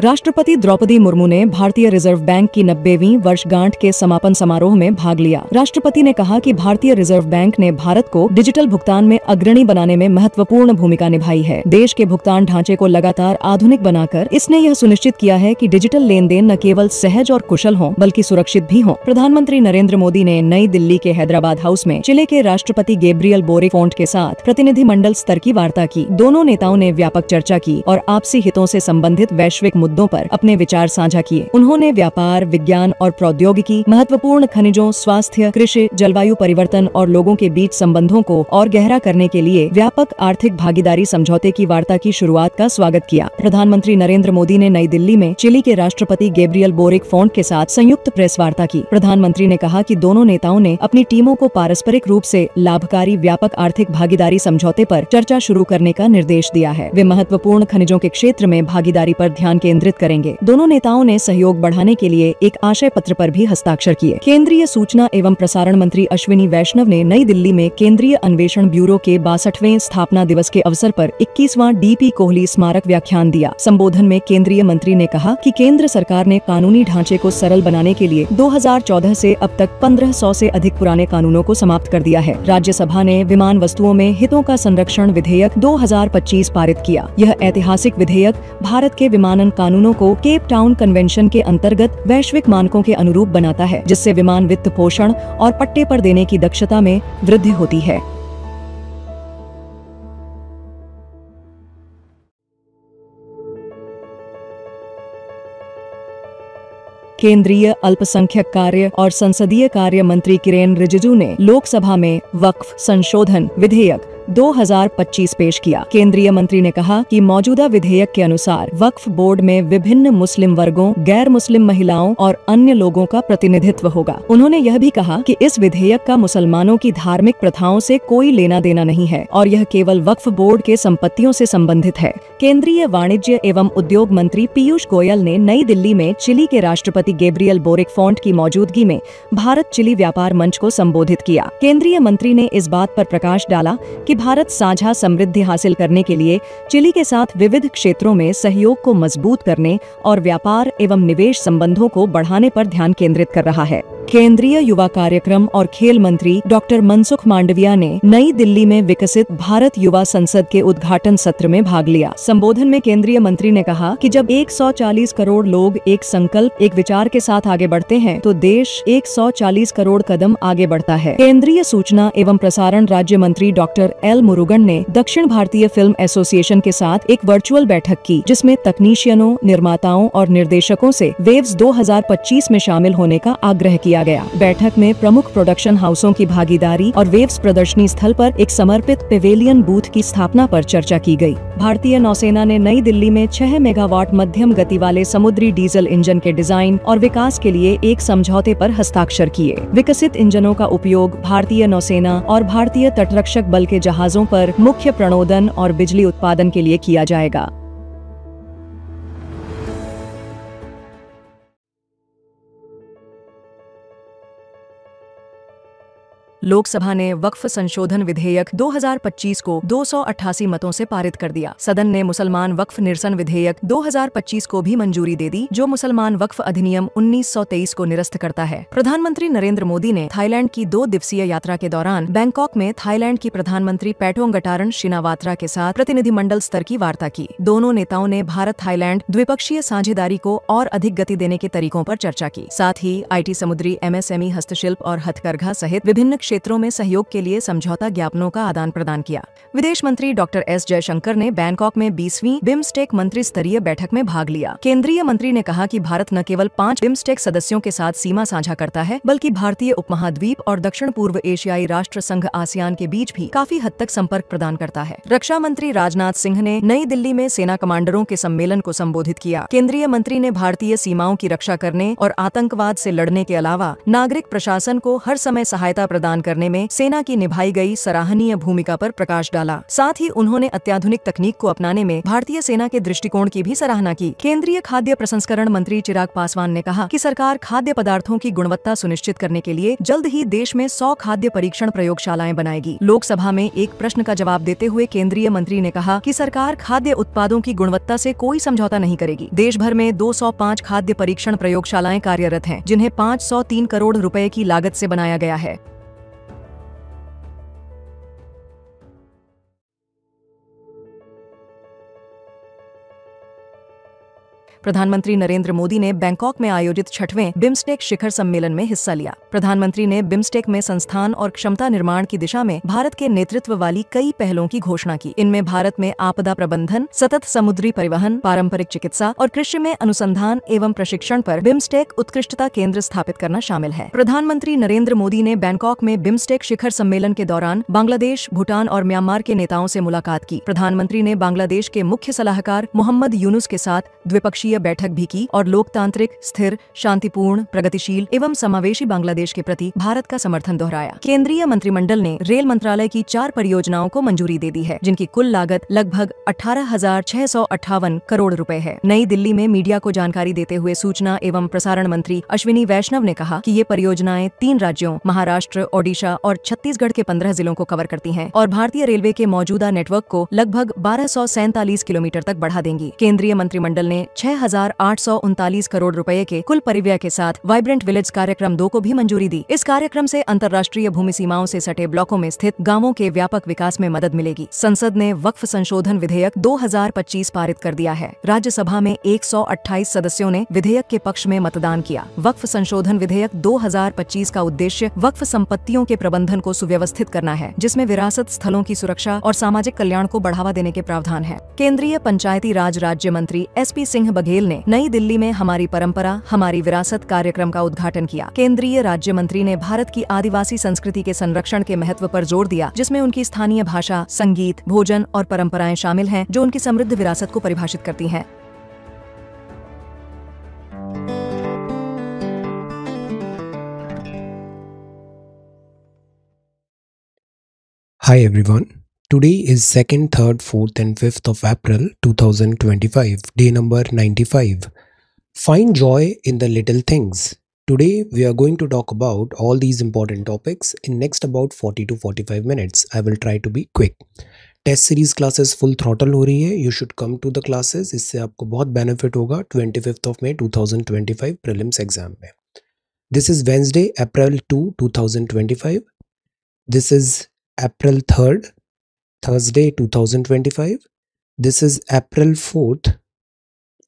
राष्ट्रपति द्रौपदी मुर्मू ने भारतीय रिजर्व बैंक की 90वीं वर्षगांठ के समापन समारोह में भाग लिया। राष्ट्रपति ने कहा कि भारतीय रिजर्व बैंक ने भारत को डिजिटल भुगतान में अग्रणी बनाने में महत्वपूर्ण भूमिका निभाई है। देश के भुगतान ढांचे को लगातार आधुनिक बनाकर इसने यह सुनिश्चित किया है कि डिजिटल लेन देन न केवल सहज और कुशल हों बल्कि सुरक्षित भी हों। प्रधानमंत्री नरेंद्र मोदी ने नई दिल्ली के हैदराबाद हाउस में चिली के राष्ट्रपति गैब्रियल बोरिक फोंट के साथ प्रतिनिधिमंडल स्तर की वार्ता की। दोनों नेताओं ने व्यापक चर्चा की और आपसी हितों से संबंधित वैश्विक मुद्दों पर अपने विचार साझा किए। उन्होंने व्यापार, विज्ञान और प्रौद्योगिकी, महत्वपूर्ण खनिजों, स्वास्थ्य, कृषि, जलवायु परिवर्तन और लोगों के बीच संबंधों को और गहरा करने के लिए व्यापक आर्थिक भागीदारी समझौते की वार्ता की शुरुआत का स्वागत किया। प्रधानमंत्री नरेंद्र मोदी ने नई दिल्ली में चिली के राष्ट्रपति गैब्रियल बोरिक फोंट के साथ संयुक्त प्रेस वार्ता की। प्रधानमंत्री ने कहा कि दोनों नेताओं ने अपनी टीमों को पारस्परिक रूप से लाभकारी व्यापक आर्थिक भागीदारी समझौते पर चर्चा शुरू करने का निर्देश दिया है। वे महत्वपूर्ण खनिजों के क्षेत्र में भागीदारी पर ध्यान केंद्रित करेंगे। दोनों नेताओं ने सहयोग बढ़ाने के लिए एक आशय पत्र पर भी हस्ताक्षर किए। केंद्रीय सूचना एवं प्रसारण मंत्री अश्विनी वैष्णव ने नई दिल्ली में केंद्रीय अन्वेषण ब्यूरो के 62वें स्थापना दिवस के अवसर पर 21वां डीपी कोहली स्मारक व्याख्यान दिया। संबोधन में केंद्रीय मंत्री ने कहा कि केंद्र सरकार ने कानूनी ढांचे को सरल बनाने के लिए 2014 से अब तक 1500 से अधिक पुराने कानूनों को समाप्त कर दिया है। राज्यसभा ने विमान वस्तुओं में हितों का संरक्षण विधेयक 2025 पारित किया। यह ऐतिहासिक विधेयक भारत के विमानन कानूनों को केप टाउन कन्वेंशन के अंतर्गत वैश्विक मानकों के अनुरूप बनाता है, जिससे विमान वित्त पोषण और पट्टे पर देने की दक्षता में वृद्धि होती है। केंद्रीय अल्पसंख्यक कार्य और संसदीय कार्य मंत्री किरेन रिजिजू ने लोकसभा में वक्फ संशोधन विधेयक 2025 पेश किया। केंद्रीय मंत्री ने कहा कि मौजूदा विधेयक के अनुसार वक्फ बोर्ड में विभिन्न मुस्लिम वर्गों, गैर मुस्लिम महिलाओं और अन्य लोगों का प्रतिनिधित्व होगा। उन्होंने यह भी कहा कि इस विधेयक का मुसलमानों की धार्मिक प्रथाओं से कोई लेना देना नहीं है और यह केवल वक्फ बोर्ड के संपत्तियों से संबंधित है। केंद्रीय वाणिज्य एवं उद्योग मंत्री पीयूष गोयल ने नई दिल्ली में चिली के राष्ट्रपति गैब्रियल बोरिक फोंट की मौजूदगी में भारत चिली व्यापार मंच को संबोधित किया। केंद्रीय मंत्री ने इस बात पर प्रकाश डाला कि भारत साझा समृद्धि हासिल करने के लिए चिली के साथ विविध क्षेत्रों में सहयोग को मजबूत करने और व्यापार एवं निवेश संबंधों को बढ़ाने पर ध्यान केंद्रित कर रहा है। केंद्रीय युवा कार्यक्रम और खेल मंत्री डॉक्टर मनसुख मांडविया ने नई दिल्ली में विकसित भारत युवा संसद के उद्घाटन सत्र में भाग लिया। संबोधन में केंद्रीय मंत्री ने कहा कि जब 140 करोड़ लोग एक संकल्प, एक विचार के साथ आगे बढ़ते हैं तो देश 140 करोड़ कदम आगे बढ़ता है। केंद्रीय सूचना एवं प्रसारण राज्य मंत्री डॉक्टर एल मुरुगन ने दक्षिण भारतीय फिल्म एसोसिएशन के साथ एक वर्चुअल बैठक की, जिसमें तकनीशियनों, निर्माताओं और निर्देशकों से वेव्स 2025 में शामिल होने का आग्रह किया गया। बैठक में प्रमुख प्रोडक्शन हाउसों की भागीदारी और वेव्स प्रदर्शनी स्थल पर एक समर्पित पेवेलियन बूथ की स्थापना पर चर्चा की गई। भारतीय नौसेना ने नई दिल्ली में 6 मेगावाट मध्यम गति वाले समुद्री डीजल इंजन के डिजाइन और विकास के लिए एक समझौते पर हस्ताक्षर किए। विकसित इंजनों का उपयोग भारतीय नौसेना और भारतीय तटरक्षक बल के जहाजों पर मुख्य प्रणोदन और बिजली उत्पादन के लिए किया जाएगा। लोकसभा ने वक्फ संशोधन विधेयक 2025 को 288 मतों से पारित कर दिया। सदन ने मुसलमान वक्फ निरसन विधेयक 2025 को भी मंजूरी दे दी, जो मुसलमान वक्फ अधिनियम 1923 को निरस्त करता है। प्रधानमंत्री नरेंद्र मोदी ने थाईलैंड की 2 दिवसीय यात्रा के दौरान बैंकॉक में थाईलैंड की प्रधानमंत्री पैटोंगटारन शिनावात्रा के साथ प्रतिनिधिमंडल स्तर की वार्ता की। दोनों नेताओं ने भारत थाईलैंड द्विपक्षीय साझेदारी को और अधिक गति देने के तरीकों पर चर्चा की। साथ ही IT, समुद्री, MSME, हस्तशिल्प और हथकरघा सहित विभिन्न क्षेत्रों में सहयोग के लिए समझौता ज्ञापनों का आदान प्रदान किया। विदेश मंत्री डॉक्टर S जयशंकर ने बैंकॉक में 20वीं बिम्स्टेक मंत्री स्तरीय बैठक में भाग लिया। केंद्रीय मंत्री ने कहा कि भारत न केवल 5 बिम्स्टेक सदस्यों के साथ सीमा साझा करता है, बल्कि भारतीय उपमहाद्वीप और दक्षिण पूर्व एशियाई राष्ट्र संघ आसियान के बीच भी काफी हद तक संपर्क प्रदान करता है। रक्षा मंत्री राजनाथ सिंह ने नई दिल्ली में सेना कमांडरों के सम्मेलन को संबोधित किया। केंद्रीय मंत्री ने भारतीय सीमाओं की रक्षा करने और आतंकवाद से लड़ने के अलावा नागरिक प्रशासन को हर समय सहायता प्रदान करने में सेना की निभाई गई सराहनीय भूमिका पर प्रकाश डाला। साथ ही उन्होंने अत्याधुनिक तकनीक को अपनाने में भारतीय सेना के दृष्टिकोण की भी सराहना की। केंद्रीय खाद्य प्रसंस्करण मंत्री चिराग पासवान ने कहा कि सरकार खाद्य पदार्थों की गुणवत्ता सुनिश्चित करने के लिए जल्द ही देश में 100 खाद्य परीक्षण प्रयोगशालाएं बनाएगी। लोकसभा में एक प्रश्न का जवाब देते हुए केंद्रीय मंत्री ने कहा कि सरकार खाद्य उत्पादों की गुणवत्ता से कोई समझौता नहीं करेगी। देश भर में 205 खाद्य परीक्षण प्रयोगशालाएं कार्यरत हैं, जिन्हें 503 करोड़ रुपए की लागत से बनाया गया है। प्रधानमंत्री नरेंद्र मोदी ने बैंकॉक में आयोजित 6वें बिम्स्टेक शिखर सम्मेलन में हिस्सा लिया। प्रधानमंत्री ने बिम्स्टेक में संस्थान और क्षमता निर्माण की दिशा में भारत के नेतृत्व वाली कई पहलों की घोषणा की। इनमें भारत में आपदा प्रबंधन, सतत समुद्री परिवहन, पारंपरिक चिकित्सा और कृषि में अनुसंधान एवं प्रशिक्षण पर बिम्स्टेक उत्कृष्टता केंद्र स्थापित करना शामिल है। प्रधानमंत्री नरेंद्र मोदी ने बैंकॉक में बिम्स्टेक शिखर सम्मेलन के दौरान बांग्लादेश, भूटान और म्यांमार के नेताओं से मुलाकात की। प्रधानमंत्री ने बांग्लादेश के मुख्य सलाहकार मोहम्मद यूनुस के साथ द्विपक्षीय बैठक भी की और लोकतांत्रिक, स्थिर, शांतिपूर्ण, प्रगतिशील एवं समावेशी बांग्लादेश के प्रति भारत का समर्थन दोहराया। केंद्रीय मंत्रिमंडल ने रेल मंत्रालय की 4 परियोजनाओं को मंजूरी दे दी है, जिनकी कुल लागत लगभग 18,658 करोड़ रुपए है। नई दिल्ली में मीडिया को जानकारी देते हुए सूचना एवं प्रसारण मंत्री अश्विनी वैष्णव ने कहा कि ये परियोजनाएं 3 राज्यों महाराष्ट्र, ओडिशा और छत्तीसगढ़ के 15 जिलों को कवर करती हैं और भारतीय रेलवे के मौजूदा नेटवर्क को लगभग 1247 किलोमीटर तक बढ़ा देंगी। केंद्रीय मंत्रिमंडल ने 6,839 करोड़ रुपए के कुल परिव्यय के साथ वाइब्रेंट विलेज कार्यक्रम 2 को भी मंजूरी दी। इस कार्यक्रम से अंतर्राष्ट्रीय भूमि सीमाओं से सटे ब्लॉकों में स्थित गांवों के व्यापक विकास में मदद मिलेगी। संसद ने वक्फ संशोधन विधेयक 2025 पारित कर दिया है। राज्यसभा में 128 सदस्यों ने विधेयक के पक्ष में मतदान किया। वक्फ संशोधन विधेयक 2025 का उद्देश्य वक्फ संपत्तियों के प्रबंधन को सुव्यवस्थित करना है, जिसमें विरासत स्थलों की सुरक्षा और सामाजिक कल्याण को बढ़ावा देने के प्रावधान है। केंद्रीय पंचायती राज राज्य मंत्री SP सिंह बघेल ने नई दिल्ली में हमारी परंपरा हमारी विरासत कार्यक्रम का उद्घाटन किया। केंद्रीय राज्य मंत्री ने भारत की आदिवासी संस्कृति के संरक्षण के महत्व पर जोर दिया, जिसमें उनकी स्थानीय भाषा, संगीत, भोजन और परंपराएं शामिल हैं, जो उनकी समृद्ध विरासत को परिभाषित करती हैं। Hi everyone. Today is 2nd, 3rd, 4th and 5th of April 2025, day number 95. Find joy in the little things. Today we are going to talk about all these important topics in next about 40 to 45 minutes. I will try to be quick. Test series classes full throttle हो रही है. You should come to the classes. इससे आपको बहुत benefit होगा 25th of May 2025 prelims exam में. This is Wednesday April 2, 2025. This is April 3rd, Thursday 2025. This is April 4th,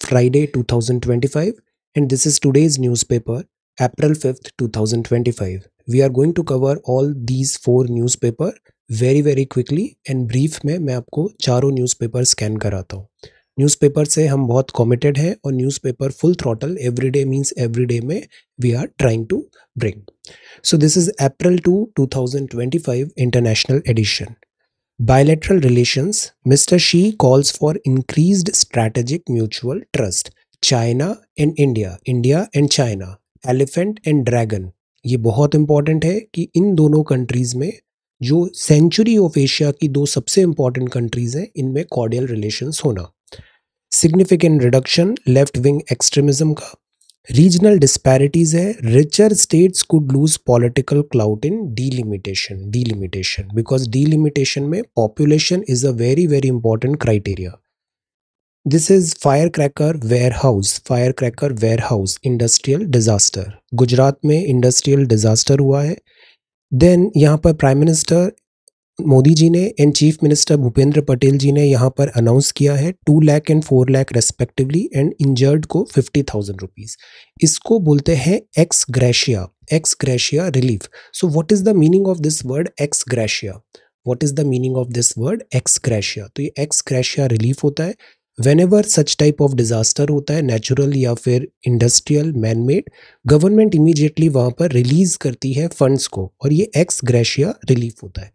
Friday 2025. And this is today's newspaper, April 5th, 2025. We are going to cover all these 4 newspaper very quickly and brief में मैं आपको चारों newspaper scan कराता हूँ. Newspaper से हम बहुत committed हैं और newspaper full throttle everyday means everyday में we are trying to bring. So this is April 2, 2025 international edition. Bilateral relations. Mr. Xi calls for increased strategic mutual trust. China and India, India and China, elephant and dragon. ये बहुत important है कि इन दोनों countries में जो century of Asia की 2 सबसे important countries हैं, इनमें कॉर्डियल रिलेशंस होना. Significant reduction left wing extremism का. रीजनल डिस्पैरिटीज है. Richer states could lose political clout in delimitation because delimitation में population is a very important criteria. This is fire cracker warehouse industrial disaster. Gujarat में industrial disaster हुआ है. Then यहाँ पर prime minister Modi ji ने and chief minister Bhupendra Patel ji ने यहाँ पर अनाउंस किया है 2 lakh and 4 lakh respectively and injured को 50,000 रुपीज. इसको बोलते हैं ex gratia relief. So what is the meaning of this word ex gratia? तो ये एक्स ग्रेशिया रिलीफ होता है whenever such type of disaster होता है, नेचुरल या फिर industrial man made, government immediately वहाँ पर रिलीज करती है फंड्स को और ये एक्स ग्रेशिया रिलीफ होता है.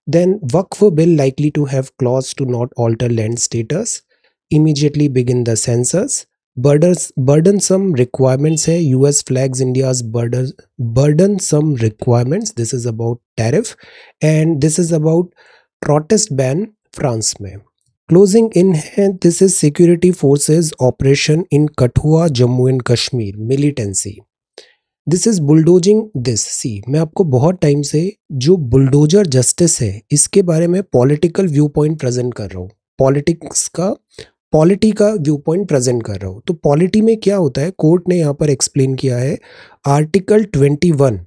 Then Waqf bill likely to have clause to not alter land status. Immediately begin the census. burdensome requirements है, US flags India's burdensome requirements. This is about tariff and this is about protest ban France में. Closing in है, this is security forces operation in Kathua, Jammu and Kashmir, militancy. This is bulldozing this. See, मैं आपको बहुत time से जो bulldozer justice है इसके बारे में पॉलिटिकल व्यू पॉइंट प्रेजेंट कर रहा हूँ, पॉलिटी का व्यू पॉइंट प्रेजेंट कर रहा हूँ. तो पॉलिटी में क्या होता है, कोर्ट ने यहाँ पर एक्सप्लेन किया है article 21.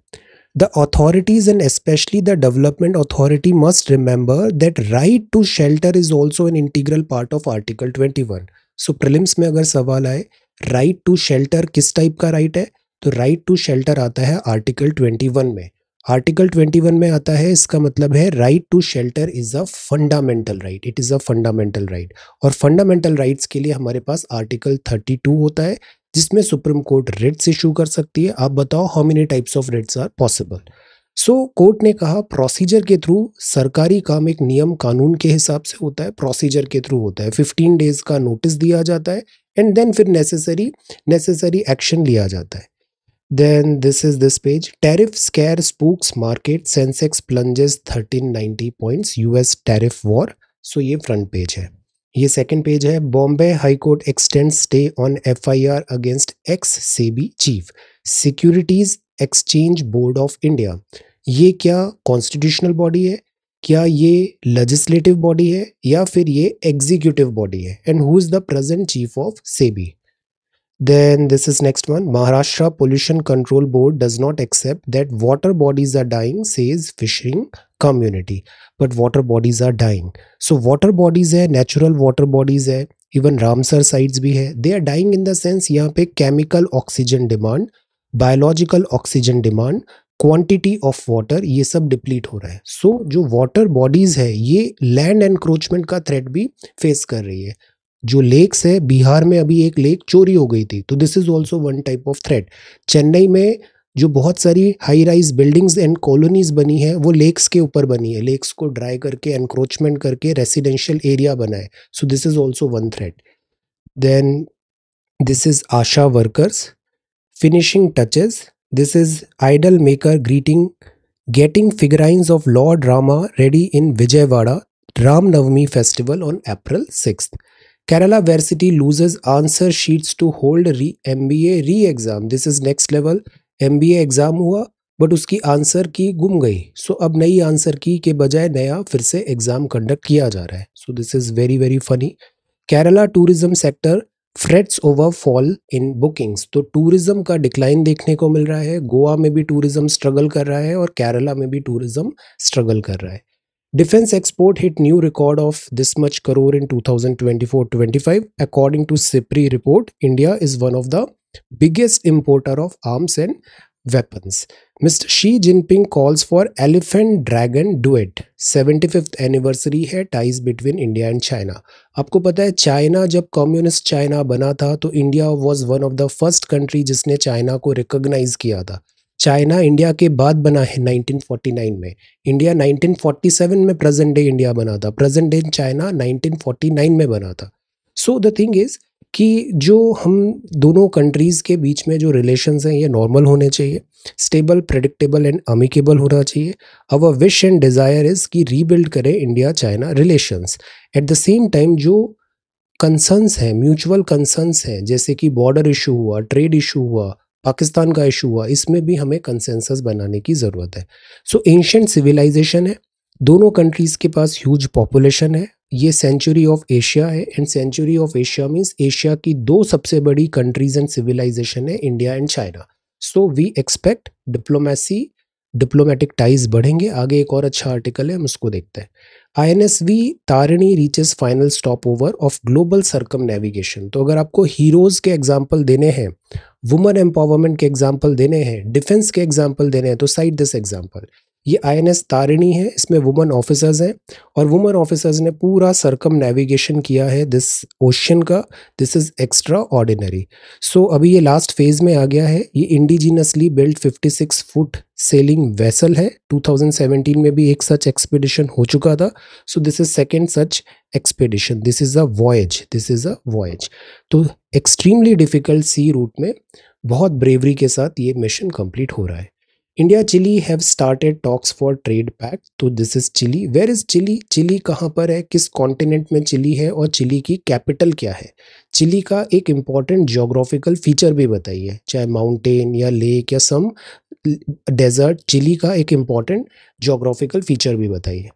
The authorities and specially the development authority must remember that right to shelter is also an integral part of article 21. So prelims में अगर सवाल आए राइट टू शेल्टर किस टाइप का राइट है, तो राइट टू शेल्टर आता है आर्टिकल 21 में. आर्टिकल 21 में आता है, इसका मतलब है right to shelter is a fundamental right. It is a fundamental right. और फंडामेंटल राइट्स के लिए हमारे पास आर्टिकल 32 होता है जिसमें सुप्रीम कोर्ट रिट्स इशू कर सकती है. आप बताओ how many types of writs are possible. So court ने कहा प्रोसीजर के थ्रू सरकारी काम एक नियम कानून के हिसाब से होता है, प्रोसीजर के थ्रू होता है. 15 डेज का नोटिस दिया जाता है एंड देन फिर नेसेसरी एक्शन लिया जाता है. Then this is this page. Tariff scare spooks market. Sensex plunges 1390 points. US tariff war. So ये front page है. ये second page है. Bombay High Court extends stay on FIR against ex-SEBI chief. Securities Exchange Board of India. ये क्या constitutional body है, क्या ये legislative body है या फिर ये executive body है? And who is the present chief of SEBI? Then this is next one. Maharashtra Pollution Control Board does not accept that water bodies are dying, says fishing community. But water bodies are dying. So water bodies है, natural water bodies है, even Ramsar sites भी है. They are dying in the sense यहाँ पे chemical oxygen demand, biological oxygen demand, quantity of water ये सब deplete हो रहा है. So जो water bodies है ये land encroachment का threat भी फेस कर रही है. जो लेक्स है, बिहार में अभी एक लेक चोरी हो गई थी, तो this is also one type of threat. Chennai में जो बहुत सारी high rise buildings and colonies बनी है वो लेक्स के ऊपर बनी है, लेक्स को ड्राई करके एनक्रोचमेंट करके रेसिडेंशियल एरिया बना है. So this is also one threat. Then this is Asha workers finishing touches. This is idol maker greeting getting figurines of lord Rama ready in Vijayawada Ramnavami festival on April 6th. Kerala Varsity loses answer sheets to hold MBA re-exam. This is next level. MBA exam हुआ but उसकी answer की गुम गई. सो अब नई answer की के बजाय नया फिर से एग्ज़ाम कंडक्ट किया जा रहा है. So this is very very funny. Kerala tourism sector frets over fall in bookings. तो टूरिज्म का डिक्लाइन देखने को मिल रहा है. गोवा में भी टूरिज्म स्ट्रगल कर रहा है और केरला में भी टूरिज्म स्ट्रगल कर रहा है. Defense export hit new record of this much crore in 2024-25. According to SIPRI report, India is one of the biggest importer of arms and weapons. Mr. Xi Jinping calls for elephant dragon duet. 75th anniversary है ties between India and China. आपको पता है China जब communist China बना था तो India was one of the first country जिसने China को रिकॉग्नाइज किया था. चाइना इंडिया के बाद बना है 1949 में. इंडिया 1947 में प्रेजेंट डे इंडिया बना था. प्रेजेंट डे चाइना 1949 में बना था. सो द थिंग इज कि जो हम दोनों कंट्रीज़ के बीच में जो रिलेशंस हैं ये नॉर्मल होने चाहिए, स्टेबल, प्रेडिक्टेबल एंड अमिकेबल होना चाहिए. अवर विश एंड डिज़ायर इज़ कि रीबिल्ड करें India China relations. At the same time जो कंसर्न्स हैं, म्यूचुअल कंसर्न्स हैं, जैसे कि बॉर्डर इशू हुआ, ट्रेड इशू हुआ, पाकिस्तान का इशू हुआ, इसमें भी हमें कंसेंसस बनाने की ज़रूरत है. सो एंशिएंट सिविलाइजेशन है, दोनों कंट्रीज़ के पास ह्यूज पॉपुलेशन है. ये सेंचुरी ऑफ एशिया है and century of Asia means Asia की दो सबसे बड़ी कंट्रीज एंड सिविलाइजेशन है, India and China. So we expect diplomatic ties बढ़ेंगे. आगे एक और अच्छा आर्टिकल है, हम उसको देखते हैं. INSV Tarini reaches final stop over of global circum navigation. तो अगर आपको हीरोज के एग्जाम्पल देने हैं, वुमेन एम्पावरमेंट के एग्जाम्पल देने हैं, डिफेंस के एग्जाम्पल देने हैं, तो साइड दिस एग्जाम्पल. ये INS तारिणी है, इसमें वुमन ऑफिसर्स हैं और वुमन ऑफिसर्स ने पूरा सर्कम नेविगेशन किया है दिस ओशन का। This is extraordinary. So अभी ये लास्ट फेज में आ गया है। ये indigenously built 56 foot sailing vessel है। 2017 में भी एक सच एक्सपीडिशन हो चुका था। सो this is second such expedition. This is a voyage, this is a voyage. तो एक्सट्रीमली डिफिकल्ट सी रूट में बहुत ब्रेवरी के साथ ये मिशन कंप्लीट हो रहा है। India Chile have started talks for trade pact. तो this is Chile. Where is Chile? Chile कहाँ पर है, किस कॉन्टिनेंट में चिली है और चिली की कैपिटल क्या है? चिली का एक इम्पॉर्टेंट जियोग्राफिकल फीचर भी बताइए, चाहे माउंटेन या लेक या सम डेजर्ट। चिली का एक इम्पॉर्टेंट जियोग्राफिकल फीचर भी बताइए।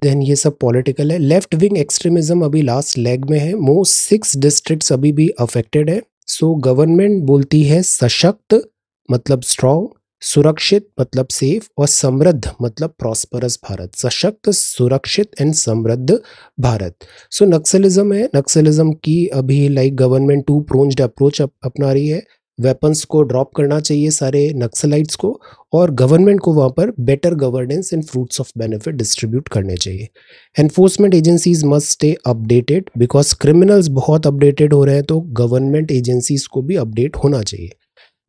देन ये सब पॉलिटिकल है। लेफ्ट विंग एक्सट्रीमिज्म अभी लास्ट लेग में है। मोस्ट 6 डिस्ट्रिक्ट्स अभी भी अफेक्टेड है। सो गवर्नमेंट बोलती है सशक्त मतलब स्ट्रॉन्ग, सुरक्षित मतलब सेफ और समृद्ध मतलब प्रॉस्परस भारत। सशक्त, सुरक्षित एंड समृद्ध भारत। सो नक्सलिज्म है। नक्सलिज्म की अभी लाइक गवर्नमेंट टू प्रोन्ज्ड अप्रोच अपना रही है। वेपन्स को ड्रॉप करना चाहिए सारे नक्सलाइट्स को और गवर्नमेंट को वहाँ पर better governance and fruits of benefit distribute करने चाहिए। Enforcement agencies must stay updated because criminals बहुत अपडेटेड हो रहे हैं, तो गवर्नमेंट एजेंसीज को भी अपडेट होना चाहिए।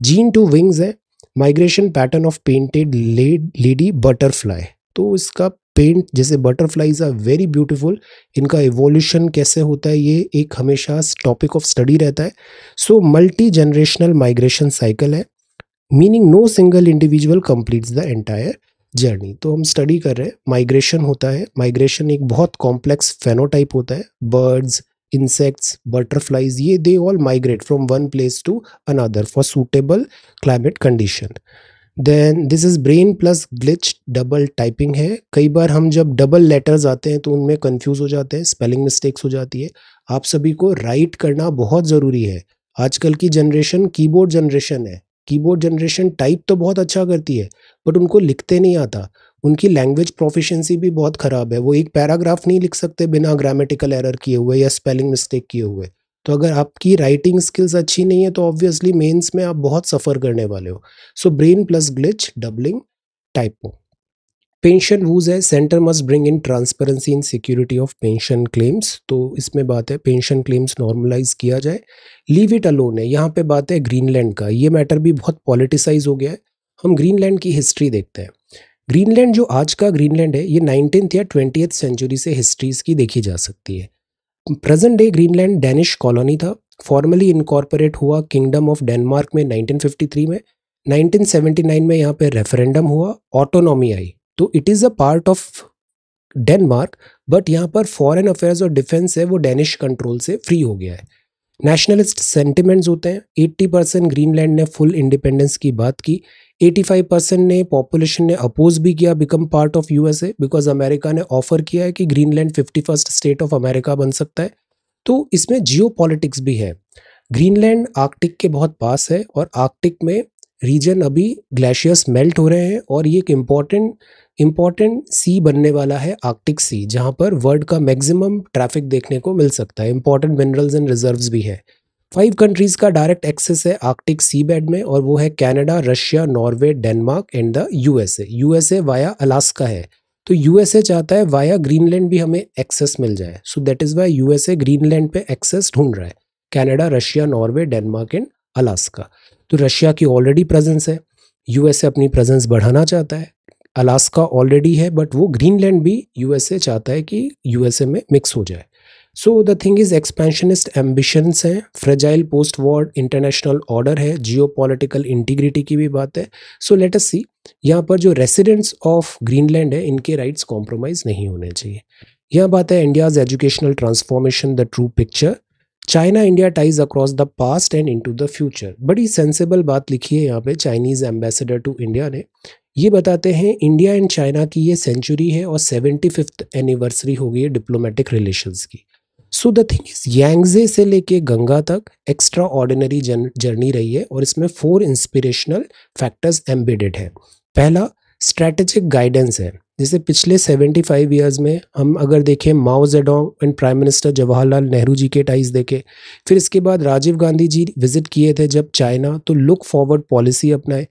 जीन टू विंग्स है। Migration pattern of painted lady butterfly. तो इसका पेंट जैसे बटरफ्लाईज आर वेरी ब्यूटीफुल, इनका इवोल्यूशन कैसे होता है ये एक हमेशा टॉपिक ऑफ स्टडी रहता है। So multi generational migration cycle है, meaning no single individual completes the entire journey. तो हम स्टडी कर रहे हैं माइग्रेशन होता है। माइग्रेशन एक बहुत कॉम्प्लेक्स फेनोटाइप होता है। बर्ड्स, insects, butterflies, ये they all migrate from one place to another for suitable climate condition. Then this is brain plus glitch double typing है। कई बार हम जब डबल लेटर्स आते हैं तो उनमें कंफ्यूज हो जाते हैं, स्पेलिंग मिस्टेक्स हो जाती है। आप सभी को राइट करना बहुत ज़रूरी है। आजकल की जनरेशन कीबोर्ड जनरेशन है। कीबोर्ड जनरेशन टाइप तो बहुत अच्छा करती है बट उनको लिखते नहीं आता। उनकी लैंग्वेज प्रोफिशिएंसी भी बहुत ख़राब है। वो एक पैराग्राफ नहीं लिख सकते बिना ग्रामेटिकल एरर किए हुए या स्पेलिंग मिस्टेक किए हुए। तो अगर आपकी राइटिंग स्किल्स अच्छी नहीं है तो ऑब्वियसली मेंस में आप बहुत सफ़र करने वाले हो। So brain plus glitch doubling typo. Pension rules है। Centre must bring in transparency in security of pension claims. तो इसमें बात है पेंशन क्लेम्स नॉर्मलाइज किया जाए। लीव इट अलोन है। यहाँ पे बात है ग्रीनलैंड का। ये मैटर भी बहुत पॉलिटिसाइज हो गया है। हम ग्रीनलैंड की हिस्ट्री देखते हैं। ग्रीनलैंड जो आज का ग्रीनलैंड है ये 19th या 20th सेंचुरी से हिस्ट्रीज की देखी जा सकती है। Present day Greenland Danish colony था। फॉर्मली इनकॉर्पोरेट हुआ किंगडम ऑफ डेनमार्क में 1953 में। 1979 में यहाँ पे रेफरेंडम हुआ, ऑटोनॉमी आई। तो it is a part of Denmark but यहाँ पर फॉरेन अफेयर्स और डिफेंस है वो डेनिश कंट्रोल से फ्री हो गया है। नेशनलिस्ट सेंटिमेंट्स होते हैं। 80% ग्रीनलैंड ने फुल इंडिपेंडेंस की बात की। 85% ने पॉपुलेशन ने अपोज भी किया become part of USA because America ने ऑफर किया है कि Greenland 51st state of America बन सकता है। तो इसमें जियो पॉलिटिक्स भी है। ग्रीनलैंड आर्कटिक के बहुत पास है और आर्कटिक में रीजन अभी ग्लेशियर्स मेल्ट हो रहे हैं और ये एक इम्पॉर्टेंट सी बनने वाला है आर्कटिक सी, जहाँ पर वर्ल्ड का मैक्सिमम ट्रैफिक देखने को मिल सकता है। इंपॉर्टेंट मिनरल्स एंड रिजर्व्स भी है। 5 कंट्रीज का डायरेक्ट एक्सेस है आर्कटिक सी बेड में और वो है Canada, Russia, Norway, Denmark and the USA. USA via Alaska है। तो यूएसए चाहता है वाया ग्रीनलैंड भी हमें एक्सेस मिल जाए। So that is why USA Greenland पे एक्सेस ढूंढ रहा है। Canada, Russia, Norway, Denmark and Alaska. तो रशिया की ऑलरेडी प्रेजेंस है, यूएसए अपनी प्रेजेंस बढ़ाना चाहता है। अलास्का ऑलरेडी है बट वो ग्रीनलैंड भी यूएसए चाहता है कि यूएसए में मिक्स हो जाए। So the thing is expansionist ambitions हैं, fragile post war international order है, जियो पॉलिटिकल इंटीग्रिटी की भी बात है। सो लेट अस सी यहाँ पर जो रेसिडेंट्स ऑफ ग्रीनलैंड है इनके राइट्स कॉम्प्रोमाइज नहीं होने चाहिए। यह बात है India's educational transformation the true picture, China India ties across the past and into the future. बड़ी सेंसिबल बात लिखी है यहाँ पे चाइनीज एम्बेसडर टू इंडिया ने। ये बताते हैं इंडिया एंड चाइना की ये सेंचुरी है और 75th एनिवर्सरी हो गई है डिप्लोमेटिक रिलेशंस की। सो द थिंग इज यांगजे से लेके गंगा तक एक्स्ट्रा ऑर्डिनरी जर्नी रही है और इसमें 4 इंस्पिरेशनल फैक्टर्स एम्बेडेड है। पहला स्ट्रैटेजिक गाइडेंस है। जैसे पिछले 75 ईयर्स में हम अगर देखें Mao Zedong and prime minister Jawaharlal Nehru ji के टाइज देखे, फिर इसके बाद राजीव गांधी जी विजिट किए थे जब चाइना, तो लुक फॉरवर्ड पॉलिसी अपनाए।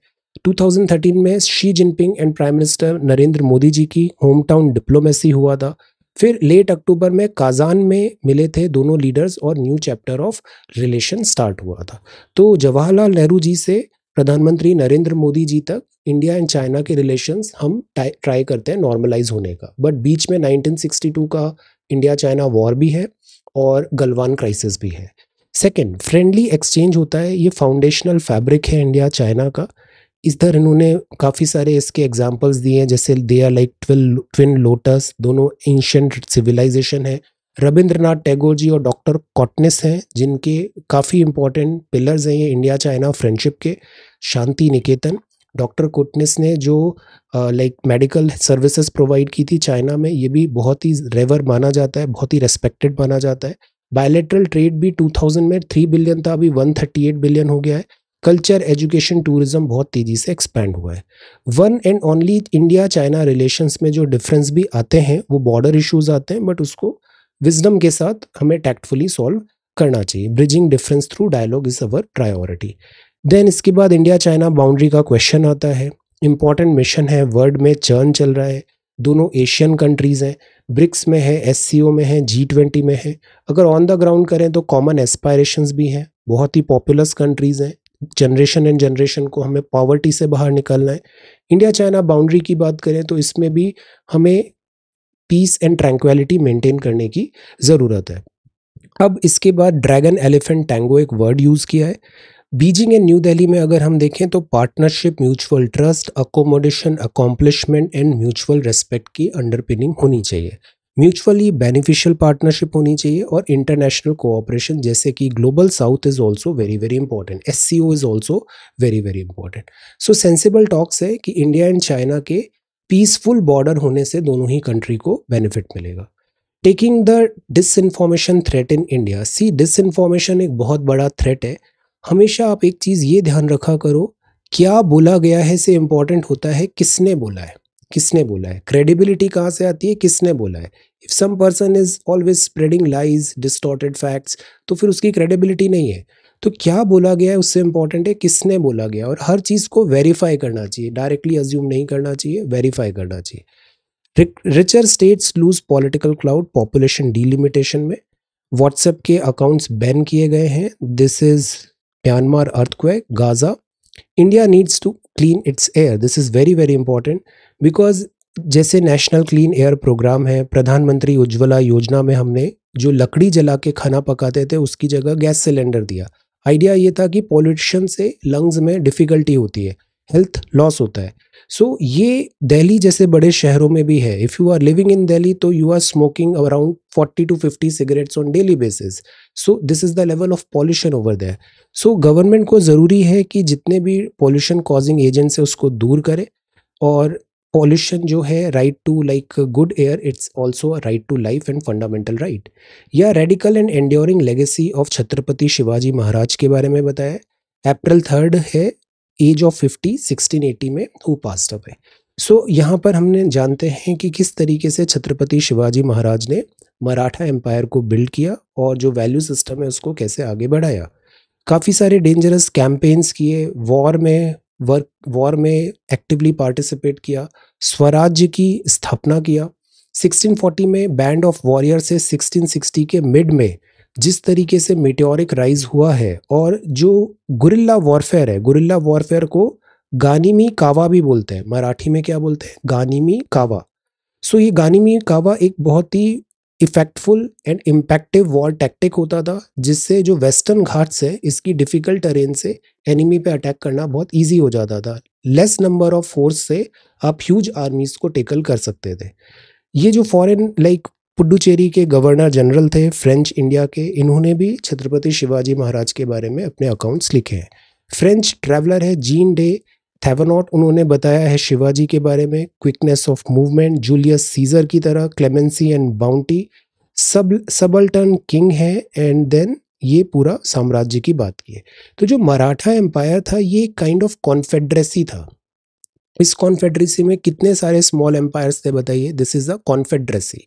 2013 में Xi Jinping and prime minister Narendra Modi ji की होम टाउन डिप्लोमेसी हुआ था। फिर लेट अक्टूबर में काजान में मिले थे दोनों लीडर्स और new chapter of relation start हुआ था। तो जवाहरलाल नेहरू जी से प्रधानमंत्री नरेंद्र मोदी जी तक इंडिया एंड चाइना के रिलेशंस हम ट्राई करते हैं नॉर्मलाइज होने का, बट बीच में 1962 का इंडिया चाइना वॉर भी है और गलवान क्राइसिस भी है। सेकेंड, फ्रेंडली एक्सचेंज होता है, ये फाउंडेशनल फैब्रिक है इंडिया चाइना का। इधर इन्होंने काफ़ी सारे इसके एग्जाम्पल्स दिए हैं, जैसे they are like twin lotus, दोनों एंशियंट सिविलाइजेशन है। रविंद्रनाथ टैगोर जी और डॉक्टर कॉटनेस हैं जिनके काफ़ी इंपॉर्टेंट पिलर्स हैं ये इंडिया चाइना फ्रेंडशिप के। शांति निकेतन, डॉक्टर कोटनेस ने जो लाइक मेडिकल सर्विसेज प्रोवाइड की थी चाइना में, ये भी बहुत ही रेवर माना जाता है, बहुत ही रेस्पेक्टेड माना जाता है। बायलैटरल ट्रेड भी 2000 में 3 बिलियन था, अभी 138 बिलियन हो गया है। कल्चर, एजुकेशन, टूरिज्म बहुत तेजी से एक्सपैंड हुआ है। One and only India China relations में जो डिफरेंस भी आते हैं वो बॉर्डर इश्यूज आते हैं, बट उसको विजडम के साथ हमें टैक्टफुली सॉल्व करना चाहिए। Bridging difference through dialogue is our priority. Then इसके बाद इंडिया चाइना बाउंड्री का क्वेश्चन आता है। इंपॉर्टेंट मिशन है, वर्ल्ड में चर्न चल रहा है, दोनों एशियन कंट्रीज हैं, ब्रिक्स में है, SCO में है, G20 में है। अगर ऑन द ग्राउंड करें तो कॉमन एस्पायरेशंस भी हैं, बहुत ही पॉपुलस कंट्रीज हैं। जनरेशन एंड जनरेशन को हमें पॉवर्टी से बाहर निकलना है। इंडिया चाइना बाउंड्री की बात करें तो इसमें भी हमें पीस एंड ट्रैंक्विलिटी मेंटेन करने की ज़रूरत है। अब इसके बाद ड्रैगन एलिफेंट टैंगो एक वर्ड यूज़ किया है। बीजिंग एंड न्यू दिल्ली में अगर हम देखें तो partnership, mutual trust, accommodation, accomplishment and mutual respect की अंडरपिनिंग होनी चाहिए। म्यूचुअली बेनिफिशियल पार्टनरशिप होनी चाहिए और इंटरनेशनल कोऑपरेशन, जैसे कि global south is also very very important, SCO is also very very important. So sensible talks है कि इंडिया एंड चाइना के पीसफुल बॉर्डर होने से दोनों ही कंट्री को बेनिफिट मिलेगा। Taking the disinformation threat in India, see disinformation एक बहुत बड़ा थ्रेट है। हमेशा आप एक चीज़ ये ध्यान रखा करो, क्या बोला गया है से इम्पॉर्टेंट होता है किसने बोला है, किसने बोला है। क्रेडिबिलिटी कहाँ से आती है, किसने बोला है। If some person is always spreading lies, distorted facts, तो फिर उसकी क्रेडिबिलिटी नहीं है। तो क्या बोला गया है उससे इम्पॉर्टेंट है किसने बोला गया, और हर चीज़ को वेरीफाई करना चाहिए, डायरेक्टली अज्यूम नहीं करना चाहिए, वेरीफाई करना चाहिए। Richer states lose political clout population delimitation में। व्हाट्सएप के अकाउंट्स बैन किए गए हैं। This is Myanmar earthquake, Gaza. India needs to clean its air, this is very very important because जैसे नेशनल क्लीन एयर प्रोग्राम है, प्रधानमंत्री उज्ज्वला योजना में हमने जो लकड़ी जला के खाना पकाते थे उसकी जगह गैस सिलेंडर दिया। आइडिया ये था कि पॉल्यूशन से लंग्स में डिफिकल्टी होती है, हेल्थ लॉस होता है। सो ये दिल्ली जैसे बड़े शहरों में भी है। If you are living in Delhi तो you are smoking around 40 to 50 cigarettes on daily basis. So this is the level of pollution over there. So government को ज़रूरी है कि जितने भी पॉल्यूशन कॉजिंग एजेंट्स है उसको दूर करे, और पॉल्यूशन जो है right to like good air, it's also a right to life and fundamental right. या radical and enduring legacy of Chhatrapati Shivaji Maharaj के बारे में बताया। अप्रैल 3 है, एज ऑफ 50, 1680 में हु पास्ड अवे। सो यहाँ पर हमने जानते हैं कि किस तरीके से छत्रपति शिवाजी महाराज ने मराठा एम्पायर को बिल्ड किया और जो वैल्यू सिस्टम है उसको कैसे आगे बढ़ाया। काफ़ी सारे डेंजरस कैंपेन्स किए, वॉर में एक्टिवली पार्टिसिपेट किया, स्वराज्य की स्थापना किया। 1640 में बैंड ऑफ वॉरियर से 1660 के मिड में जिस तरीके से मेटेओरिक राइज हुआ है, और जो गुरिल्ला वॉरफेयर है, गुरिल्ला वॉरफेयर को गानिमी कावा भी बोलते हैं, मराठी में क्या बोलते हैं, गानिमी कावा। सो ये गानिमी कावा एक बहुत ही इफेक्टफुल एंड इम्पैक्टिव वॉर टैक्टिक होता था, जिससे जो वेस्टर्न घाट्स है इसकी डिफिकल्ट टेरेन से एनिमी पे अटैक करना बहुत ईजी हो जाता था। लेस नंबर ऑफ फोर्स से आप ह्यूज आर्मीज को टेकल कर सकते थे। ये जो फॉरेन लाइक पुडुचेरी के गवर्नर जनरल थे फ्रेंच इंडिया के, इन्होंने भी छत्रपति शिवाजी महाराज के बारे में अपने अकाउंट्स लिखे हैं। फ्रेंच ट्रैवलर है जीन डे थेवेनॉट, उन्होंने बताया है शिवाजी के बारे में, quickness of movement, Julius Caesar की तरह, clemency and bounty, subaltern king है, एंड देन ये पूरा साम्राज्य की बात की है। तो जो मराठा एम्पायर था ये काइंड ऑफ कॉन्फेडरेसी था। इस कॉन्फेडरेसी में कितने सारे स्मॉल एम्पायर्स थे बताइए, this is a confederacy.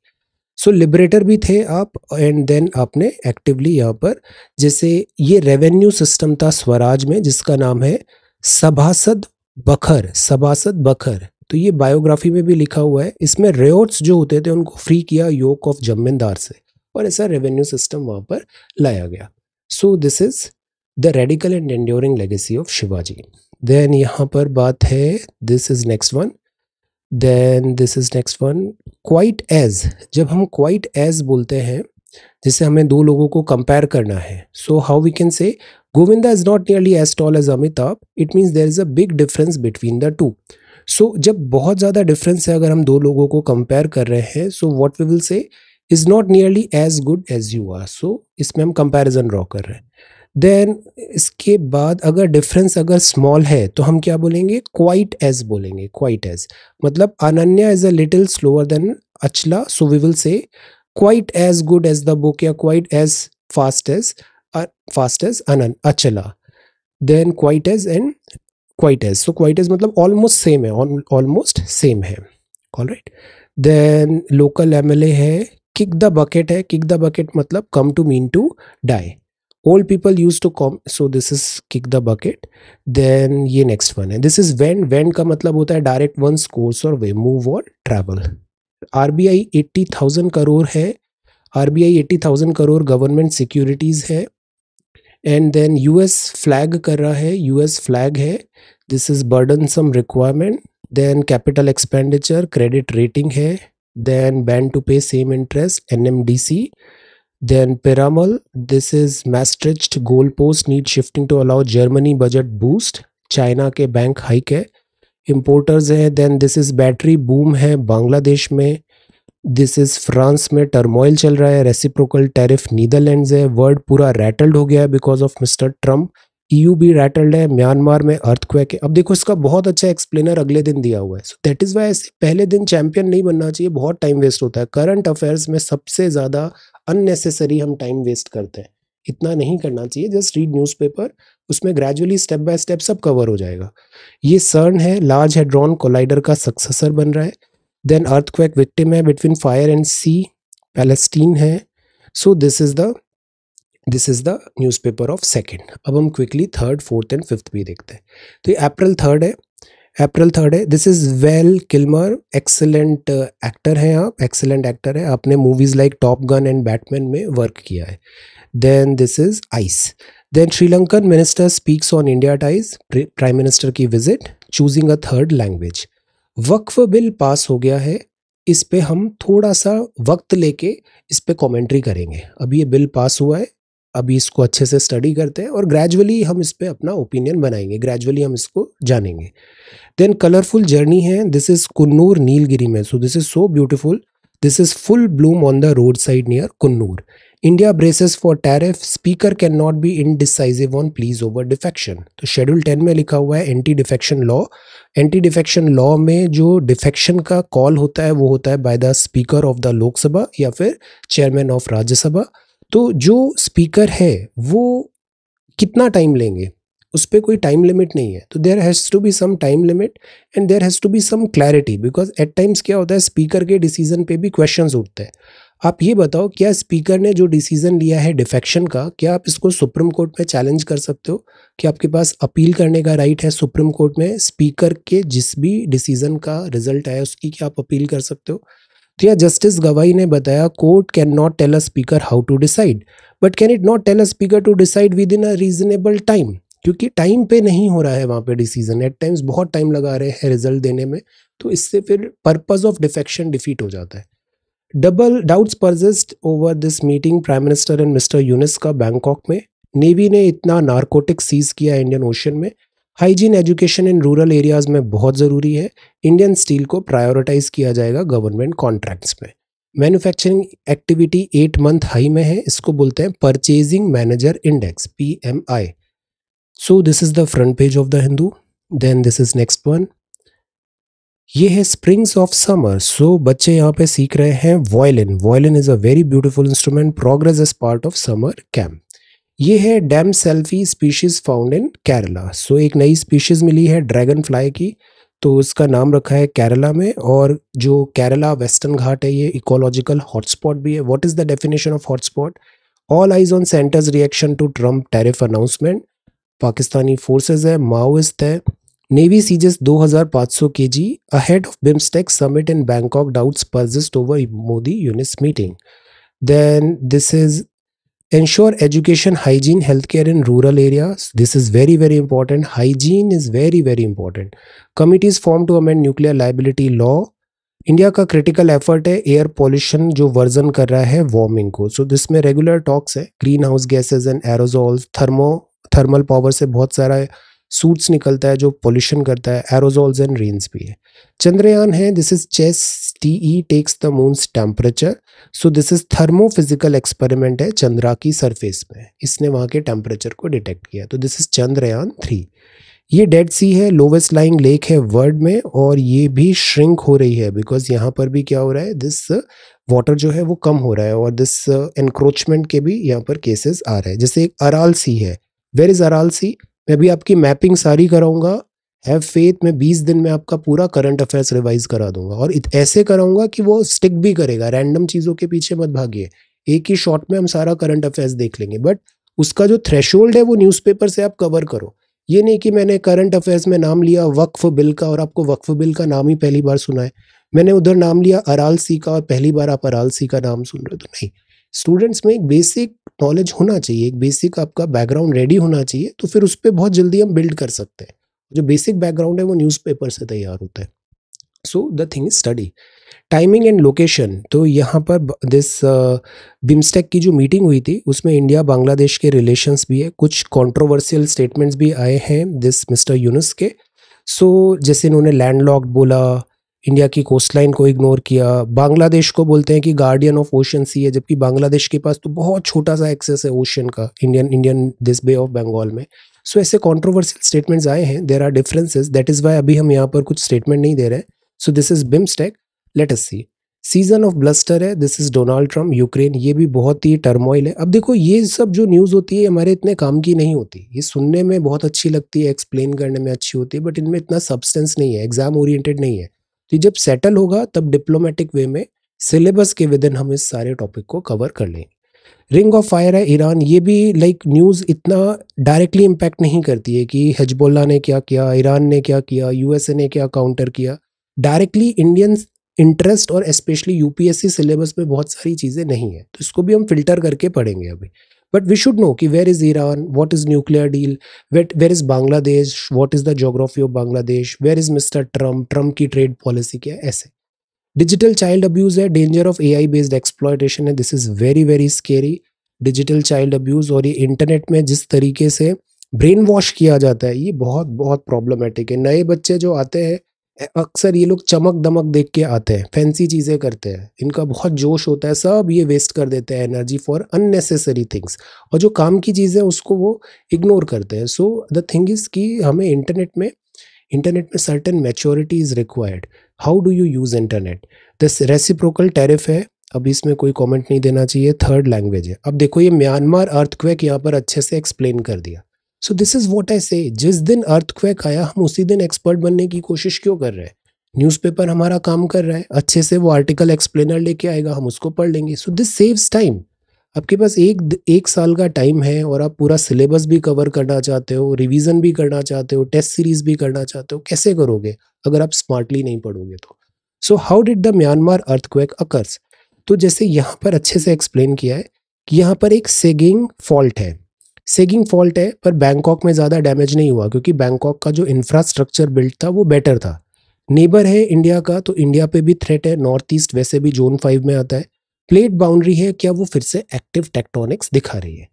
So liberator भी थे आप, एंड देन आपने एक्टिवली यहाँ पर जैसे ये रेवेन्यू सिस्टम था स्वराज में जिसका नाम है सभासद बखर, सभासद बखर, तो ये बायोग्राफी में भी लिखा हुआ है। इसमें रेयोट्स जो होते थे उनको फ्री किया योक ऑफ जमींदार से, और ऐसा रेवेन्यू सिस्टम वहां पर लाया गया। So this is the radical and enduring legacy of Shivaji. Then यहाँ पर बात है, this is next one, then this is next one, quite age. जब हम क्वाइट एज बोलते हैं, जिससे हमें दो लोगों को कंपेयर करना है, so how we can say Govinda is not nearly as tall as Amitabh, it means there is a big difference between the two. So जब बहुत ज़्यादा डिफरेंस है, अगर हम दो लोगों को कंपेयर कर रहे हैं, so what we will say is not nearly as good as you are. So इसमें हम कंपैरिजन ड्रॉ कर रहे हैं। देन इसके बाद अगर डिफरेंस अगर स्मॉल है तो हम क्या बोलेंगे, क्वाइट एज बोलेंगे। क्वाइट एज मतलब Ananya is a little slower than Achala, so we will say quite as good as the book, या quite as fast as Achala. Then quite as and quite as, so quite as मतलब almost same है, almost same है। Alright. Then local MLA है, kick the bucket है, kick the bucket मतलब come to mean to die. Old people use to come, so this is kick the bucket. Then ये next one है, this is wend, wend का मतलब होता है direct one's course और way, move और travel. RBI 80,000 crore है, आरबीआई 80,000 करोड़ गवर्नमेंट सिक्योरिटीज है। एंड देन यूएस फ्लैग कर रहा है, यूएस फ्लैग है, this is burdensome requirement. Then capital expenditure, credit rating है। Then ban to pay same interest, NMDC. Then Piramal, this is Maastricht goalpost need shifting to allow Germany budget boost. China के bank hike है, importers है। Then this is battery boom है बांग्लादेश में। This is France में turmoil चल रहा है, reciprocal tariff Netherlands है। वर्ल्ड पूरा रैटल्ड हो गया है because of mister Trump. EU भी रैटल्ड है, म्यांमार में अर्थक्वेक है। अब देखो इसका बहुत अच्छा एक्सप्लेनर अगले दिन दिया हुआ है, सो दैट इज वाई पहले दिन चैंपियन नहीं बनना चाहिए, बहुत टाइम वेस्ट होता है। करंट अफेयर्स में सबसे ज़्यादा अननेसेसरी हम टाइम वेस्ट करते हैं, इतना नहीं करना चाहिए। जस्ट रीड न्यूज़पेपर, उसमें ग्रेजुअली स्टेप बाय स्टेप सब कवर हो जाएगा। ये सर्न है, लार्ज हेड्रॉन कोलाइडर का सक्सेसर बन रहा है। देन अर्थक्वेक विक्टिम है between fire and sea, Palestine है। So this is the newspaper of second. अब हम quickly third, fourth and fifth भी देखते हैं। तो ये अप्रैल थर्ड है, अप्रैल थर्ड है। This is Val Kilmer, excellent actor है आप, एक्सेलेंट एक्टर है, आपने movies like Top Gun and Batman में वर्क किया है। Then this is ice. Then Sri Lankan minister speaks on India ties, prime minister की visit, choosing a third language. Waqf bill pass हो गया है, इस पे हम थोड़ा सा वक्त लेके इस पे कमेंट्री करेंगे। अभी ये बिल पास हुआ है, अभी इसको अच्छे से स्टडी करते हैं और ग्रेजुअली हम इस पे अपना ओपिनियन बनाएंगे, ग्रेजुअली हम इसको जानेंगे। देन कलरफुल जर्नी है, दिस इज कुन्नूर नीलगिरी में, so this is so beautiful. This is full bloom on the road side near Coonoor. India braces for tariff, speaker can not be indecisive on pleas over defection. तो schedule 10 में लिखा हुआ है anti defection law. Anti defection law में जो defection का call होता है वो होता है by the speaker of the Lok Sabha या फिर चेयरमैन ऑफ राज्यसभा। तो जो स्पीकर है वो कितना टाइम लेंगे, उस पर कोई टाइम लिमिट नहीं है। तो there has to be some time limit and there has to be some clarity, because at times क्या होता है, स्पीकर के डिसीजन पे भी क्वेश्चंस उठते हैं। आप ये बताओ, क्या स्पीकर ने जो डिसीजन लिया है डिफेक्शन का, क्या आप इसको सुप्रीम कोर्ट में चैलेंज कर सकते हो? क्या आपके पास अपील करने का राइट है सुप्रीम कोर्ट में? स्पीकर के जिस भी डिसीजन का रिजल्ट आया उसकी क्या आप अपील कर सकते हो? तो या जस्टिस गवाई ने बताया, court can not tell a speaker how to decide, but can it not tell a speaker to decide within a reasonable time? क्योंकि टाइम पे नहीं हो रहा है वहाँ पे डिसीजन, एट टाइम्स बहुत टाइम लगा रहे हैं रिजल्ट देने में, तो इससे फिर पर्पस ऑफ डिफेक्शन डिफीट हो जाता है। Double doubts persist over this meeting prime minister and mister Yunus का बैंकॉक में। नेवी ने इतना नारकोटिक सीज किया इंडियन ओशन में। Hygiene education in rural areas में बहुत ज़रूरी है। इंडियन स्टील को प्रायोरिटाइज किया जाएगा गवर्नमेंट कॉन्ट्रैक्ट्स में। मैन्युफैक्चरिंग एक्टिविटी 8 मंथ हाई में है, इसको बोलते हैं purchasing manager index, PMI। So this is the front page of the Hindu. Then this is next one, ये है स्प्रिंग्स ऑफ समर। सो बच्चे यहाँ पे सीख रहे हैं violin. Violin is a very beautiful instrument, progress as part of summer camp. ये है dam selfie species found in Kerala. So एक नई स्पीशीज मिली है ड्रैगन फ्लाई की, तो इसका नाम रखा है केरला में। और जो केरला वेस्टर्न घाट है ये इकोलॉजिकल हॉटस्पॉट भी है। What is the definition of hotspot? All eyes on centre's reaction to Trump tariff announcement. Pakistani forces है, माओइस्ट है, Navy sieges 2,500 kg ahead of BIMSTEC summit in Bangkok. Doubts persist over Modi-UNIS meeting. Then this is ensure education, hygiene, healthcare in rural areas. This is very, very important. Hygiene is very, very important. Committees formed to amend nuclear liability law. India का critical effort है air pollution जो version कर रहा है warming को. So this में regular talks है green house gases and aerosols. Thermal power से बहुत सारा सूट्स निकलता है जो पॉल्यूशन करता है. एरोजोल्स एंड रेन्स भी है. चंद्रयान है, this is ChaSTE takes the moon's temperature. So this is thermophysical experiment है चंद्रा की सरफेस में, इसने वहाँ के टेम्परेचर को डिटेक्ट किया. तो दिस इज चंद्रयान 3. ये डेड सी है, लोवेस्ट लाइंग लेक है वर्ल्ड में, और ये भी श्रिंक हो रही है बिकॉज यहाँ पर भी क्या हो रहा है, दिस वाटर जो है वो कम हो रहा है और दिस एनक्रोचमेंट के भी यहाँ पर केसेस आ रहे हैं. जैसे एक अराल सी है. वेयर इज अराल सी? मैं भी आपकी मैपिंग सारी कराऊंगा. हैव फेथ, मैं 20 दिन में आपका पूरा करंट अफेयर्स रिवाइज करा दूंगा और ऐसे कराऊंगा कि वो स्टिक भी करेगा. रैंडम चीज़ों के पीछे मत भागिए. एक ही शॉट में हम सारा करंट अफेयर्स देख लेंगे, बट उसका जो थ्रेशोल्ड है वो न्यूज़पेपर से आप कवर करो. ये नहीं कि मैंने करंट अफेयर्स में नाम लिया वक्फ बिल का और आपको वक्फ बिल का नाम ही पहली बार सुना है. मैंने उधर नाम लिया अराल सी का और पहली बार आप अराल सी का नाम सुन रहे हो. तो नहीं, स्टूडेंट्स में एक बेसिक नॉलेज होना चाहिए, एक बेसिक आपका बैकग्राउंड रेडी होना चाहिए, तो फिर उस पर बहुत जल्दी हम बिल्ड कर सकते हैं. जो बेसिक बैकग्राउंड है वो न्यूज़पेपर से तैयार होता है. सो the thing is study. Timing and location. तो यहाँ पर दिस बिम्स्टेक की जो मीटिंग हुई थी उसमें इंडिया बांग्लादेश के रिलेशंस भी है. कुछ कंट्रोवर्शियल स्टेटमेंट्स भी आए हैं दिस मिस्टर यूनुस के. सो जैसे इन्होंने लैंडलॉक्ड बोला, इंडिया की कोस्टलाइन को इग्नोर किया. बांग्लादेश को बोलते हैं कि गार्डियन ऑफ ओशन सी है, जबकि बांग्लादेश के पास तो बहुत छोटा सा एक्सेस है ओशन का Indian this Bay of Bengal में. सो ऐसे कंट्रोवर्शियल स्टेटमेंट्स आए हैं. There are differences, that is why अभी हम यहाँ पर कुछ स्टेटमेंट नहीं दे रहे हैं. So this is BIMSTEC. Let us see. Season of bluster है, this is Donald Trump Ukraine. ये भी बहुत ही टर्मोइल है. अब देखो ये सब जो न्यूज़ होती है हमारे इतने काम की नहीं होती. ये सुनने में बहुत अच्छी लगती है, एक्सप्लेन करने में अच्छी होती है, बट इनमें इतना सब्सटेंस नहीं है, एग्जाम ओरिएंटेड नहीं है. तो जब सेटल होगा तब डिप्लोमेटिक वे में सिलेबस के विद इन हम इस सारे टॉपिक को कवर कर लेंगे. रिंग ऑफ फायर है ईरान. ये भी लाइक न्यूज़ इतना डायरेक्टली इम्पैक्ट नहीं करती है कि हिजबुल्लाह ने क्या किया, ईरान ने क्या किया, यूएसए ने क्या काउंटर किया. डायरेक्टली इंडियन इंटरेस्ट और स्पेशली यूपीएससी सिलेबस में बहुत सारी चीज़ें नहीं है, तो इसको भी हम फिल्टर करके पढ़ेंगे अभी. बट वी शुड नो कि where is Iran, what is nuclear deal, where is Bangladesh, what is the geography of Bangladesh, where is mister Trump की ट्रेड पॉलिसी क्या है. ऐसे डिजिटल चाइल्ड अब्यूज़ है, danger of AI based exploitation है. This is very very scary. Digital child abuse और ये internet में जिस तरीके से ब्रेन वॉश किया जाता है ये बहुत बहुत प्रॉब्लमेटिक है. नए बच्चे जो आते हैं अक्सर ये लोग चमक दमक देख के आते हैं, फैंसी चीज़ें करते हैं, इनका बहुत जोश होता है, सब ये वेस्ट कर देते हैं एनर्जी फॉर अननेसेसरी थिंग्स, और जो काम की चीज़ें उसको वो इग्नोर करते हैं. सो द थिंग इज़ कि हमें इंटरनेट में certain maturity is required. How do you use internet. This reciprocal tariff है, अब इसमें कोई कमेंट नहीं देना चाहिए. थर्ड लैंग्वेज है. अब देखो ये म्यांमार अर्थक्वेक यहाँ पर अच्छे से एक्सप्लेन कर दिया. सो दिस इज व्हाट आई से. जिस दिन अर्थक्वेक आया हम उसी दिन एक्सपर्ट बनने की कोशिश क्यों कर रहे हैं. न्यूज़पेपर हमारा काम कर रहा है, अच्छे से वो आर्टिकल एक्सप्लेनर लेके आएगा, हम उसको पढ़ लेंगे. So this saves time. आपके पास एक साल का टाइम है और आप पूरा सिलेबस भी कवर करना चाहते हो, रिवीजन भी करना चाहते हो, टेस्ट सीरीज भी करना चाहते हो. कैसे करोगे अगर आप स्मार्टली नहीं पढ़ोगे तो. So how did the Myanmar earthquake occurs. तो जैसे यहाँ पर अच्छे से एक्सप्लेन किया है कि यहाँ पर एक सेगिंग फॉल्ट है. सेगिंग फॉल्ट है पर बैंकॉक में ज़्यादा डैमेज नहीं हुआ क्योंकि बैंकॉक का जो इंफ्रास्ट्रक्चर बिल्ड था वो बेटर था. नेबर है इंडिया का, तो इंडिया पे भी थ्रेट है. नॉर्थ ईस्ट वैसे भी जोन 5 में आता है. प्लेट बाउंड्री है, क्या वो फिर से एक्टिव टेक्टोनिक्स दिखा रही है.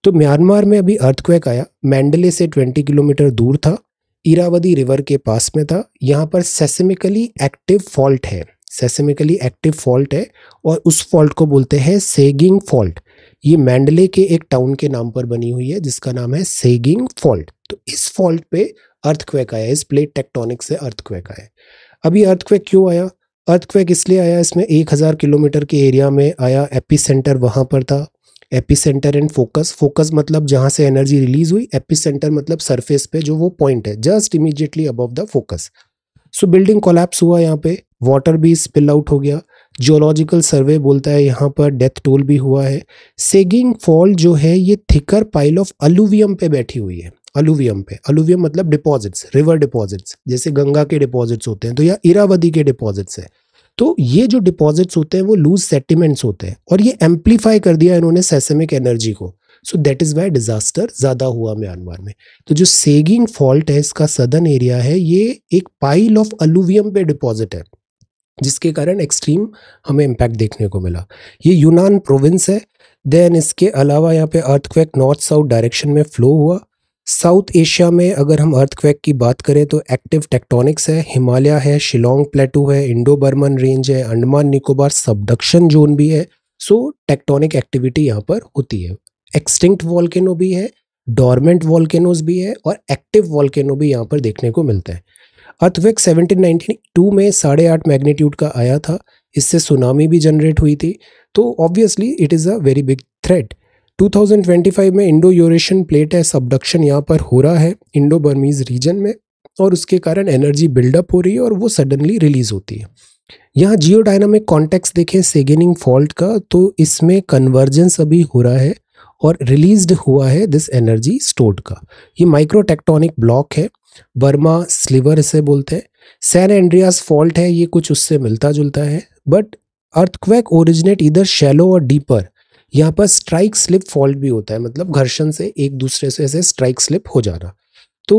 तो म्यांमार में अभी अर्थक्वेक आया, मैंडले से 20 किलोमीटर दूर था, इरावदी रिवर के पास में था. यहाँ पर सेस्मिकली एक्टिव फॉल्ट है, सेस्मिकली एक्टिव फॉल्ट है और उस फॉल्ट को बोलते हैं सेगिंग फॉल्ट. ये मैंडले के एक टाउन के नाम पर बनी हुई है जिसका नाम है सेगिंग फॉल्ट. तो इस फॉल्ट पे अर्थक्वेक आया, इस प्लेट टेक्टोनिक से अर्थक्वेक आया. अभी अर्थक्वेक क्यों आया. अर्थक्वेक इसलिए आया, इसमें 1000 किलोमीटर के एरिया में आया. एपिसेंटर वहाँ पर था. Epicentre and focus. फोकस मतलब जहाँ से एनर्जी रिलीज हुई, एपिसेंटर मतलब सरफेस पे जो वो पॉइंट है just immediately above the focus. So building collapse हुआ यहाँ पे, वाटर भी स्पिल आउट हो गया. जियोलॉजिकल सर्वे बोलता है यहाँ पर डेथ टोल भी हुआ है. सेगिंग फॉल्ट जो है ये थिकर पाइल ऑफ अलुवियम पे बैठी हुई है. अलुवियम पे। अलुवियम मतलब डिपॉजिट्स, रिवर डिपॉजिट्स, जैसे गंगा के डिपॉजिट्स होते हैं तो या इरावदी के डिपॉजिट्स है। तो ये जो डिपॉजिट्स होते हैं वो लूज सेटिमेंट्स होते हैं और ये एम्पलीफाई कर दिया इन्होंने सेसमिक एनर्जी को। So that is why disaster ज्यादा हुआ म्यांमार में। तो जो सेगिंग फॉल्ट है इसका सदर्न एरिया है, ये एक पाइल ऑफ अलुवियम पे डिपॉजिट है जिसके कारण एक्सट्रीम हमें इम्पैक्ट देखने को मिला। ये यूनान प्रोविंस है। देन इसके अलावा यहाँ पे अर्थक्वेक नॉर्थ साउथ डायरेक्शन में फ्लो हुआ। साउथ एशिया में अगर हम अर्थक्वेक की बात करें तो एक्टिव टेक्टोनिक्स है, हिमालय है, शिलोंग प्लेटू है, इंडो बर्मन रेंज है, अंडमान निकोबार सबडक्शन जोन भी है। सो टेक्टोनिक एक्टिविटी यहाँ पर होती है। एक्सटिंक्ट वॉल्केनो भी है, डॉर्मेंट वॉल्केनोज भी है और एक्टिव वॉल्केनो भी यहाँ पर देखने को मिलता है। अर्थक्वेक 1792 में 8.5 मैग्नीट्यूड का आया था, इससे सुनामी भी जनरेट हुई थी। तो obviously it is a very big threat. 2025 में इंडो यूरेशियन प्लेट है सबडक्शन यहाँ पर हो रहा है इंडो बर्मीज रीजन में, और उसके कारण एनर्जी बिल्डअप हो रही है और वो सडनली रिलीज होती है। यहाँ जियोडायनामिक कॉन्टेक्स्ट देखें सेगेनिंग फॉल्ट का, तो इसमें कन्वर्जेंस अभी हो रहा है और रिलीज्ड हुआ है दिस एनर्जी स्टोर्ड का। ये माइक्रो टेक्टोनिक ब्लॉक है, बर्मा स्लीवर इसे बोलते हैं। सैन एंड्रियास फॉल्ट है, ये कुछ उससे मिलता जुलता है, बट अर्थक्वेक ओरिजिनेट इधर शैलो और डीपर। यहाँ पर स्ट्राइक स्लिप फॉल्ट भी होता है, मतलब घर्षण से एक दूसरे से ऐसे स्ट्राइक स्लिप हो जाना। तो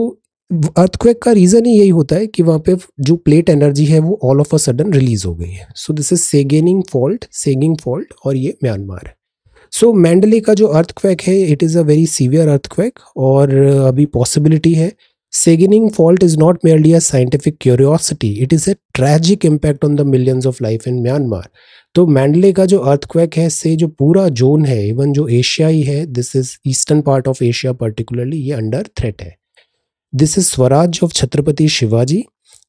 अर्थक्वेक का रीजन ही यही होता है कि वहाँ पे जो प्लेट एनर्जी है वो all of a sudden release हो गई है। So this is Sagaing fault, Sagaing fault, और ये म्यांमार है। सो मैंडले का जो अर्थक्वेक है it is a very severe earthquake और अभी पॉसिबिलिटी है। Sagaing fault is not merely a scientific curiosity, it is a tragic impact on the millions of life in Myanmar. तो मैंडले का जो अर्थक्वेक है इससे जो पूरा जोन है, इवन जो एशियाई है, this is eastern part of Asia particularly, ये अंडर थ्रेट है। This is Swaraj of Chhatrapati Shivaji.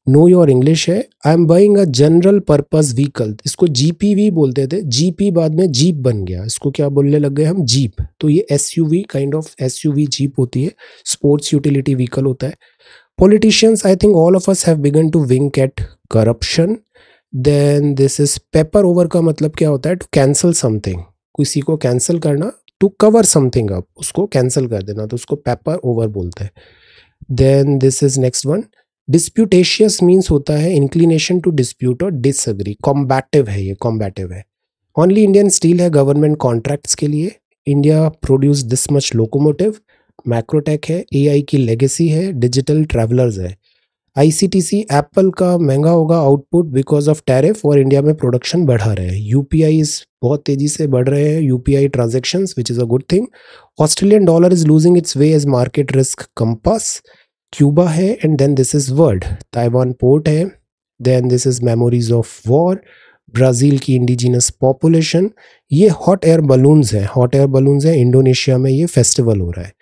Know your English है। I am buying a general purpose vehicle, इसको जीपीवी बोलते थे, जीपी बाद में जीप बन गया, इसको क्या बोलने लग गए हम, जीप। तो ये SUV kind of SUV jeep होती है, स्पोर्ट्स यूटिलिटी व्हीकल होता है। Politicians, I think all of us have begun to wink at corruption. Then this is paper over का मतलब क्या होता है, टू कैंसल समथिंग, किसी को कैंसिल करना, टू कवर समथिंग अप, उसको कैंसिल कर देना, तो उसको पेपर ओवर बोलते हैं। Then this is next one, disputatious means होता है इंक्लिनेशन टू डिस्प्यूट और डिसएग्री, कॉम्बैटिव है, ये कॉम्बैटिव है। ओनली इंडियन स्टील है गवर्नमेंट कॉन्ट्रैक्ट्स के लिए। India produce this much locomotive. Macrotech है, एआई की लेगेसी है, डिजिटल ट्रैवलर्स है। आईसीटीसी, एप्पल का महंगा होगा आउटपुट बिकॉज ऑफ टैरिफ और इंडिया में प्रोडक्शन बढ़ा रहे हैं। यूपीआई बहुत तेजी से बढ़ रहे हैं, UPI transactions, which is a good thing. Australian dollar is losing its way as market risk compass. Cuba है, and then this is world. Taiwan port है, then this is memories of war. Brazil की indigenous population. ये hot air balloons हैं, hot air balloons हैं, Indonesia में ये festival हो रहा है।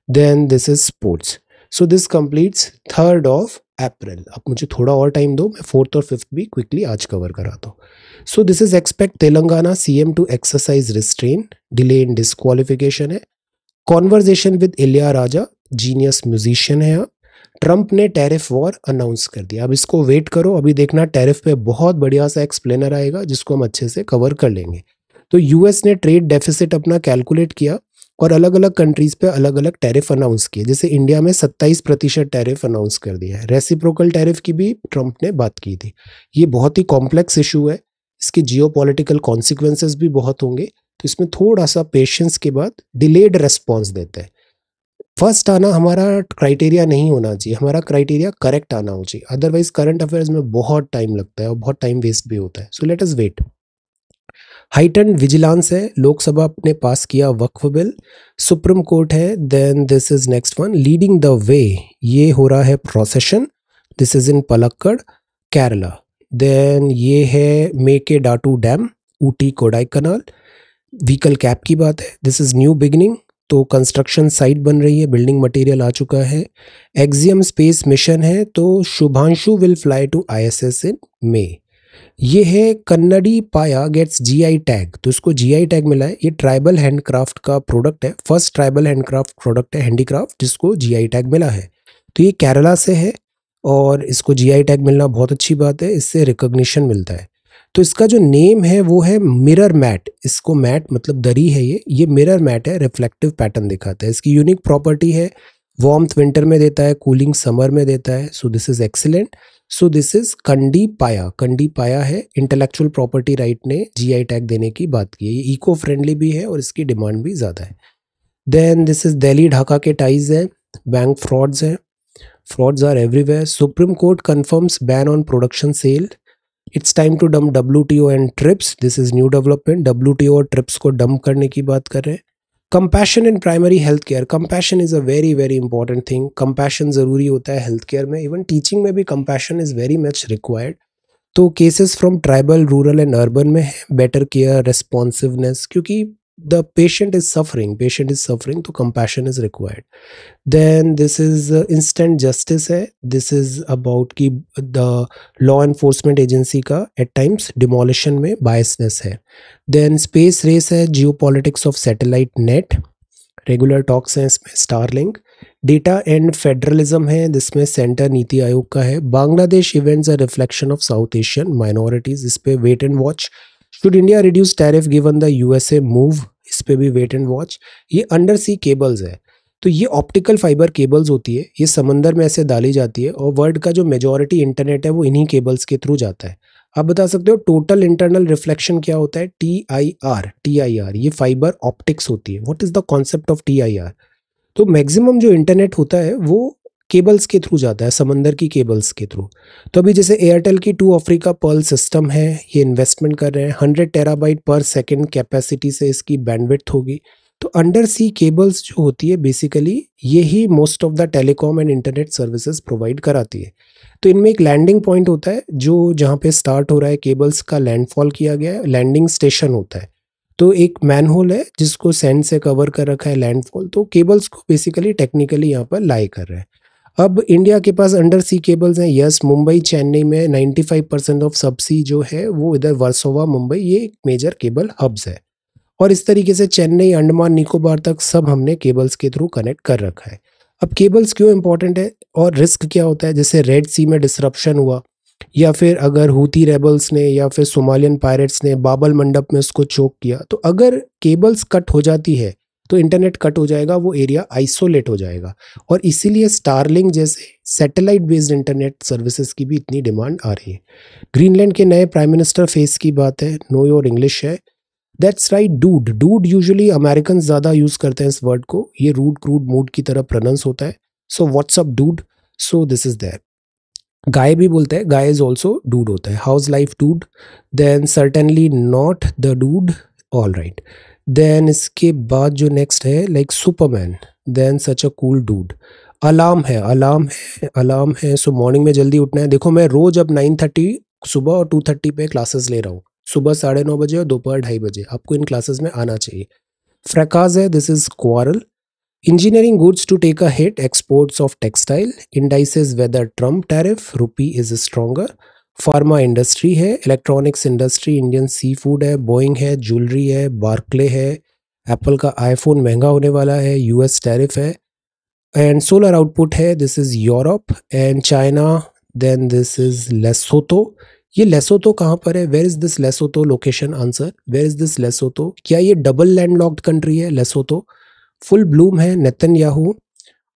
Then this is sports. So this completes 3rd of April। अब मुझे थोड़ा और टाइम दो, मैं 4th और 5th भी क्विकली आज कवर कराता हूँ। So this is expect Telangana CM to exercise restraint, delay in disqualification है। Conversation with Ilaiyaraaja, genius musician है। ट्रंप ने टैरिफ वॉर अनाउंस कर दिया, अब इसको वेट करो, अभी देखना टैरिफ पे बहुत बढ़िया सा एक्सप्लेनर आएगा जिसको हम अच्छे से कवर कर लेंगे। तो यूएस ने ट्रेड डेफिसिट अपना कैलकुलेट किया और अलग अलग कंट्रीज पे अलग अलग टैरिफ अनाउंस किए। जैसे इंडिया में 27% टैरिफ अनाउंस कर दिया है। रेसिप्रोकल टैरिफ की भी ट्रंप ने बात की थी। ये बहुत ही कॉम्प्लेक्स इशू है, इसके जियोपॉलिटिकल कॉन्सिक्वेंसेस भी बहुत होंगे, तो इसमें थोड़ा सा पेशेंस के बाद डिलेड रेस्पॉन्स देते हैं। फर्स्ट आना हमारा क्राइटेरिया नहीं होना चाहिए, हमारा क्राइटेरिया करेक्ट आना हो चाहिए, अदरवाइज करंट अफेयर्स में बहुत टाइम लगता है और बहुत टाइम वेस्ट भी होता है। So let us wait. Heighten vigilance है, लोकसभा ने पास किया वक्फ बिल। सुप्रीम कोर्ट है। Then this is next one, leading the way, ये हो रहा है procession, this is in Palakkad Kerala. देन ये है Mekedatu dam, Ooty Kodaikanal. Vehicle cap की बात है, दिस इज न्यू बिगिनिंग, तो कंस्ट्रक्शन साइट बन रही है, बिल्डिंग मटेरियल आ चुका है। एक्सियम स्पेस मिशन है, तो Shubhanshu will fly to ISS in May. ये है कन्नड़ी पाया गेट्स जीआई टैग, तो इसको जीआई टैग मिला है। ये ट्राइबल हैंडक्राफ्ट का प्रोडक्ट है, फर्स्ट ट्राइबल हैंडक्राफ्ट प्रोडक्ट है, हैंडीक्राफ्ट, जिसको जीआई टैग मिला है। तो ये केरला से है और इसको जीआई टैग मिलना बहुत अच्छी बात है, इससे रिकॉग्निशन मिलता है। तो इसका जो नेम है वो है मिरर मैट, इसको मैट मतलब दरी है, ये मिरर मैट है, रिफ्लेक्टिव पैटर्न दिखाता है। इसकी यूनिक प्रॉपर्टी है वार्मथ विंटर में देता है, कूलिंग समर में देता है. So this is excellent. So this is Kannadi Paya. Kannadi Paya है, इंटेलेक्चुअल प्रॉपर्टी राइट ने जीआई टैग देने की बात की है. ये इको फ्रेंडली भी है और इसकी डिमांड भी ज़्यादा है. Then this is Delhi Dhaka के टाइज है. बैंक फ्रॉड्स हैं. Frauds are everywhere. Supreme court confirms ban on production sale. It's time to dump WTO and TRIPS. This is new development. WTO और ट्रिप्स को डंप करने की बात कर रहे हैं. Compassion in primary health care. Compassion is a very very important thing. Compassion ज़रूरी होता है हेल्थ केयर में. इवन टीचिंग में भी compassion is very much required. तो cases from tribal, rural and urban में है. बेटर केयर, रेस्पॉन्सिवनेस, क्योंकि द पेशेंट इज सफरिंग, तो compassion is required. Then this is instant justice है. दिस इज अबाउट कि the law enforcement agency का at times demolition में biasness है. Then space race है. Geopolitics of satellite net. Regular talks हैं इसमें. Starlink. Data and federalism है, जिसमें सेंटर नीति आयोग का है. Bangladesh events a reflection of South Asian minorities. इस पे wait and watch. Should India reduce tariff given the USA move. इस पे भी वेट एंड वॉच. ये अंडर सी केबल्स है. तो ये ऑप्टिकल फाइबर केबल्स होती है. ये समंदर में ऐसे डाली जाती है और वर्ल्ड का जो मेजॉरिटी इंटरनेट है वो इन्हीं केबल्स के थ्रू जाता है. आप बता सकते हो टोटल इंटरनल रिफ्लेक्शन क्या होता है? TIR. ये फाइबर ऑप्टिक्स होती है. What is the concept of TIR? तो मैक्सिमम जो इंटरनेट होता है वो केबल्स के थ्रू जाता है, समंदर की केबल्स के थ्रू. तो अभी जैसे एयरटेल की 2 अफ्रीका पर्ल सिस्टम है, ये इन्वेस्टमेंट कर रहे हैं. 100 टेराबाइट पर सेकेंड कैपेसिटी से इसकी बैंडविड्थ होगी. तो अंडर सी केबल्स जो होती है बेसिकली यही most of the telecom and internet services provide कराती है. तो इनमें एक लैंडिंग पॉइंट होता है जो जहाँ पे स्टार्ट हो रहा है केबल्स का, लैंडफॉल किया गया है. लैंडिंग स्टेशन होता है. तो एक मैनहोल है जिसको सैंड से कवर कर रखा है लैंडफॉल. तो केबल्स को बेसिकली टेक्निकली यहाँ पर लाई कर रहे हैं. अब इंडिया के पास अंडर सी केबल्स हैं. यस, मुंबई चेन्नई में 95% ऑफ सबसी जो है वो इधर वर्सोवा मुंबई, ये एक मेजर केबल हब्स है. और इस तरीके से चेन्नई, अंडमान निकोबार तक सब हमने केबल्स के थ्रू कनेक्ट कर रखा है. अब केबल्स क्यों इंपॉर्टेंट है और रिस्क क्या होता है? जैसे रेड सी में डिसरप्शन हुआ, या फिर अगर हूती रेबल्स ने या फिर सोमालियन पायरेट्स ने बाबल मंडप में उसको चोक किया, तो अगर केबल्स कट हो जाती है तो इंटरनेट कट हो जाएगा, वो एरिया आइसोलेट हो जाएगा. और इसीलिए स्टारलिंक जैसे सैटेलाइट बेस्ड इंटरनेट सर्विसेज की भी इतनी डिमांड आ रही है. ग्रीनलैंड के नए प्राइम मिनिस्टर फेस की बात है. नो योर इंग्लिश है. That's right. Dude usually American ज़्यादा यूज़ करते हैं इस वर्ड को. ये रूड क्रूड मूड की तरह प्रोनाउंस होता है. So what's up dude. So this is there. Guy भी बोलते हैं. गाय इज ऑल्सो डूड होता है. How's life dude. Then certainly not the dude. All right. Then इसके बाद जो नेक्स्ट है like Superman. Then such a cool dude. Alarm है. सो मॉर्निंग में जल्दी उठना है. देखो मैं रोज अब 9:30 सुबह और 2:30 पे क्लासेस ले रहा हूँ. सुबह 9:30 बजे और दोपहर 2:30 बजे आपको इन क्लासेस में आना चाहिए. फ्रैकाज है. This is quarrel. Engineering goods to take a hit, exports of textile, indices whether Trump tariff, rupee is stronger. Pharma industry है, electronics industry, Indian seafood है, Boeing है, jewelry है, Barclay है, Apple का iPhone महंगा होने वाला है, US tariff है, and solar output है, this is Europe and China, then this is Lesotho. ये लेसोतो कहाँ पर है? Where is this Lesotho location? Answer, where is this Lesotho? क्या ये डबल लैंडलॉक्ड कंट्री है लेसोतो? फुल ब्लूम है. नेतन्याहू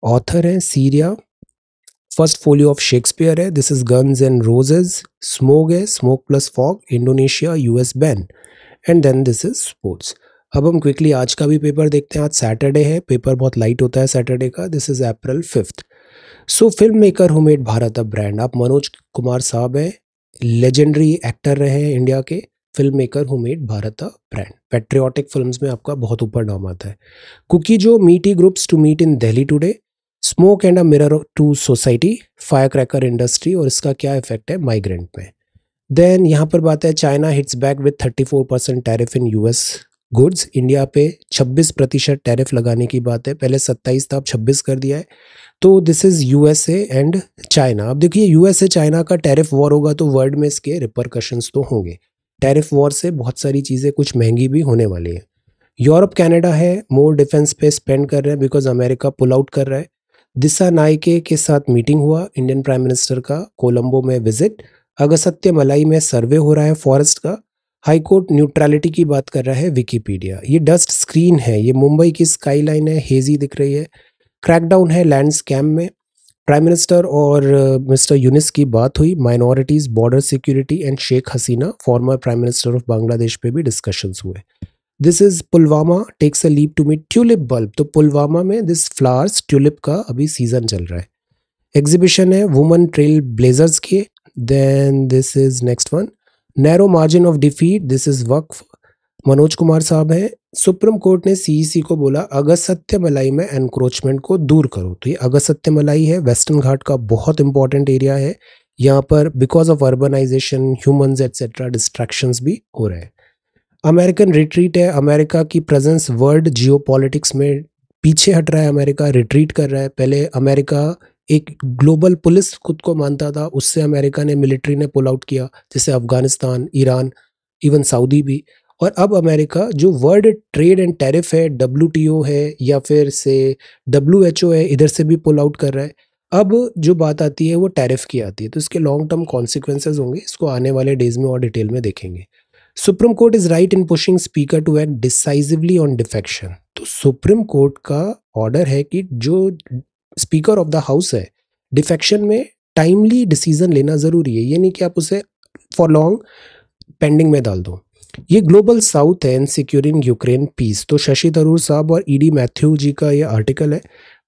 ऑथर है. Syria. First folio of Shakespeare है. This is Guns and Roses. Smoke है. Smoke plus fog. Indonesia US ban. And then this is sports. अब हम quickly आज का भी पेपर देखते हैं. आज सैटरडे है, पेपर बहुत लाइट होता है सैटरडे का. This is April 5th. So film maker who made Bharat a brand. आप मनोज कुमार साहब हैं, लेजेंडरी एक्टर रहे हैं इंडिया के. Film maker who made Bharat a brand. Patriotic films में आपका बहुत ऊपर नाम आता है. Kuki Zo Meitei groups to meet in Delhi today. Smoke and a mirror to society. Fire cracker industry और इसका क्या इफेक्ट है माइग्रेंट में. देन यहाँ पर बात है China hits back with 34% tariff in US goods. India पे 26% टैरिफ लगाने की बात है. पहले 27 था, अब 26 कर दिया है. तो this is USA and China. अब देखिए USA चाइना का टैरिफ वॉर होगा तो वर्ल्ड में इसके रिपरकशंस तो होंगे. टैरिफ वॉर से बहुत सारी चीज़ें कुछ महंगी भी होने वाली हैं. यूरोप कनाडा है, मोर डिफेंस पे स्पेंड कर रहे हैं बिकॉज अमेरिका पुल आउट कर रहा है. दिशा नायके के साथ मीटिंग हुआ इंडियन प्राइम मिनिस्टर का. कोलंबो में विजिट. अगसत्य मलाई में सर्वे हो रहा है फॉरेस्ट का. हाई कोर्ट न्यूट्रलिटी की बात कर रहा है विकीपीडिया. ये डस्ट स्क्रीन है, ये मुंबई की स्काई लाइन है, हेजी दिख रही है. क्रैकडाउन है लैंड स्कैम में। प्राइम मिनिस्टर और मिस्टर यूनिस की बात हुई। Minorities, border security and Sheikh Hasina former prime minister of Bangladesh पे भी डिस्कशंस हुए। This is Pulwama takes a leap to meet tulip bulb. तो पुलवामा में दिस फ्लावर्स ट्यूलिप का अभी सीजन चल रहा है। एग्जीबिशन है वुमन ट्रेल ब्लेजर्स के। Then this is next one, narrow margin of defeat, this is Waqf, Manoj Kumar sahab हैं। सुप्रीम कोर्ट ने सीईसी को बोला अगस्त्य मलाई में एनक्रोचमेंट को दूर करो। तो ये अगस्त्य मलाई है, वेस्टर्न घाट का बहुत इंपॉर्टेंट एरिया है। यहाँ पर because of urbanisation, humans etcetera distractions भी हो रहे हैं। अमेरिकन रिट्रीट है, अमेरिका की प्रेजेंस वर्ल्ड जियोपॉलिटिक्स में पीछे हट रहा है। अमेरिका रिट्रीट कर रहा है। पहले अमेरिका एक ग्लोबल पुलिस खुद को मानता था, उससे अमेरिका ने मिलिट्री ने पुल आउट किया, जैसे अफगानिस्तान, ईरान, इवन सऊदी भी। और अब अमेरिका जो वर्ल्ड ट्रेड एंड टैरिफ है, WTO है या फिर से WHO है, इधर से भी पुल आउट कर रहा है। अब जो बात आती है वो टैरिफ की आती है, तो इसके लॉन्ग टर्म कॉन्सिक्वेंसेज होंगे, इसको आने वाले डेज में और डिटेल में देखेंगे। Supreme court is right in pushing speaker to act decisively on defection. तो सुप्रीम कोर्ट का ऑर्डर है कि जो स्पीकर ऑफ द हाउस है, डिफेक्शन में टाइमली डिसीजन लेना जरूरी है। ये नहीं कि आप उसे फॉर लॉन्ग पेंडिंग में डाल दो। ये ग्लोबल साउथ है इन सिक्योरिंग यूक्रेन पीस। तो शशि थरूर साहब और ED मैथ्यू जी का ये आर्टिकल है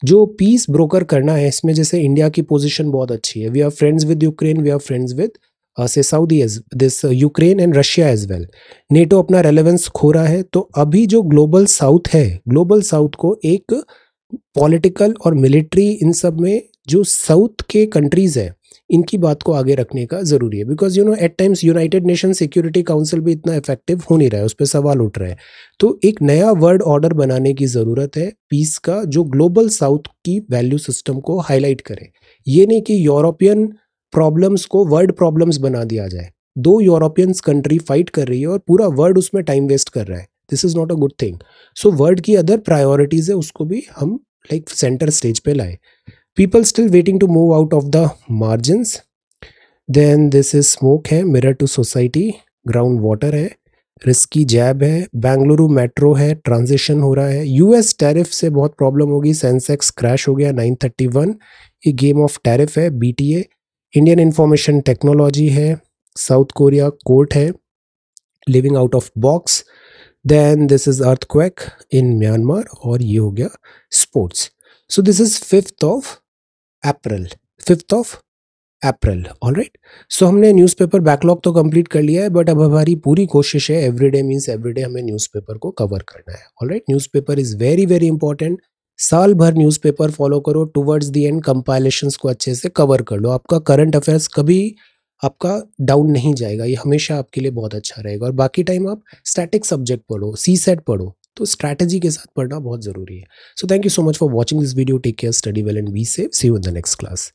जो पीस ब्रोकर करना है। इसमें जैसे इंडिया की पोजीशन बहुत अच्छी है, we are friends with Ukraine, we are friends with से Saudi as this Ukraine and Russia as well. NATO अपना रेलेवेंस खो रहा है। तो अभी जो ग्लोबल साउथ है, ग्लोबल साउथ को एक पॉलिटिकल और मिलिट्री, इन सब में जो साउथ के कंट्रीज है, इनकी बात को आगे रखने का जरूरी है। Because at times United nation security council भी इतना इफेक्टिव हो नहीं रहा है, उस पर सवाल उठ रहे हैं। तो एक नया वर्ल्ड ऑर्डर बनाने की जरूरत है पीस का, जो ग्लोबल साउथ की वैल्यू सिस्टम को हाईलाइट करे। ये नहीं कि यूरोपियन प्रॉब्लम्स को वर्ल्ड प्रॉब्लम्स बना दिया जाए। दो यूरोपियन कंट्री फाइट कर रही है और पूरा वर्ल्ड उसमें टाइम वेस्ट कर रहा है। This is not a good thing. So world की अदर प्रायोरिटीज है, उसको भी हम लाइक सेंटर स्टेज पे लाए। People still waiting to move out of the margins. Then this is smoke है, mirror to society, ground water है, risky jab है, बेंगलुरु मेट्रो है, ट्रांजिशन हो रहा है। US टैरिफ से बहुत प्रॉब्लम होगी, सेंसेक्स क्रैश हो गया 931। ये गेम ऑफ टैरिफ है। BTA, इंडियन इंफॉर्मेशन टेक्नोलॉजी है, साउथ कोरिया कोर्ट है, living out of box. Then this is earthquake in Myanmar, और ये हो गया sports. So this is 5th of April. All right, so हमने न्यूज़पेपर बैकलॉग तो complete कर लिया है, बट अब हमारी पूरी कोशिश है एवरीडे मींस एवरीडे हमें न्यूज़पेपर को कवर करना है। Alright, newspaper is very very important. साल भर न्यूज़पेपर फॉलो करो, टुवर्ड्स द एंड कंपाइलेशंस को अच्छे से कवर कर लो। आपका करंट अफेयर्स कभी आपका डाउन नहीं जाएगा, ये हमेशा आपके लिए बहुत अच्छा रहेगा। और बाकी टाइम आप स्टैटिक सब्जेक्ट पढ़ो, CSET पढ़ो, तो स्ट्रैटेजी के साथ पढ़ना बहुत जरूरी है। So thank you so much for watching this video. Take care, study well and be safe. See you in the next class.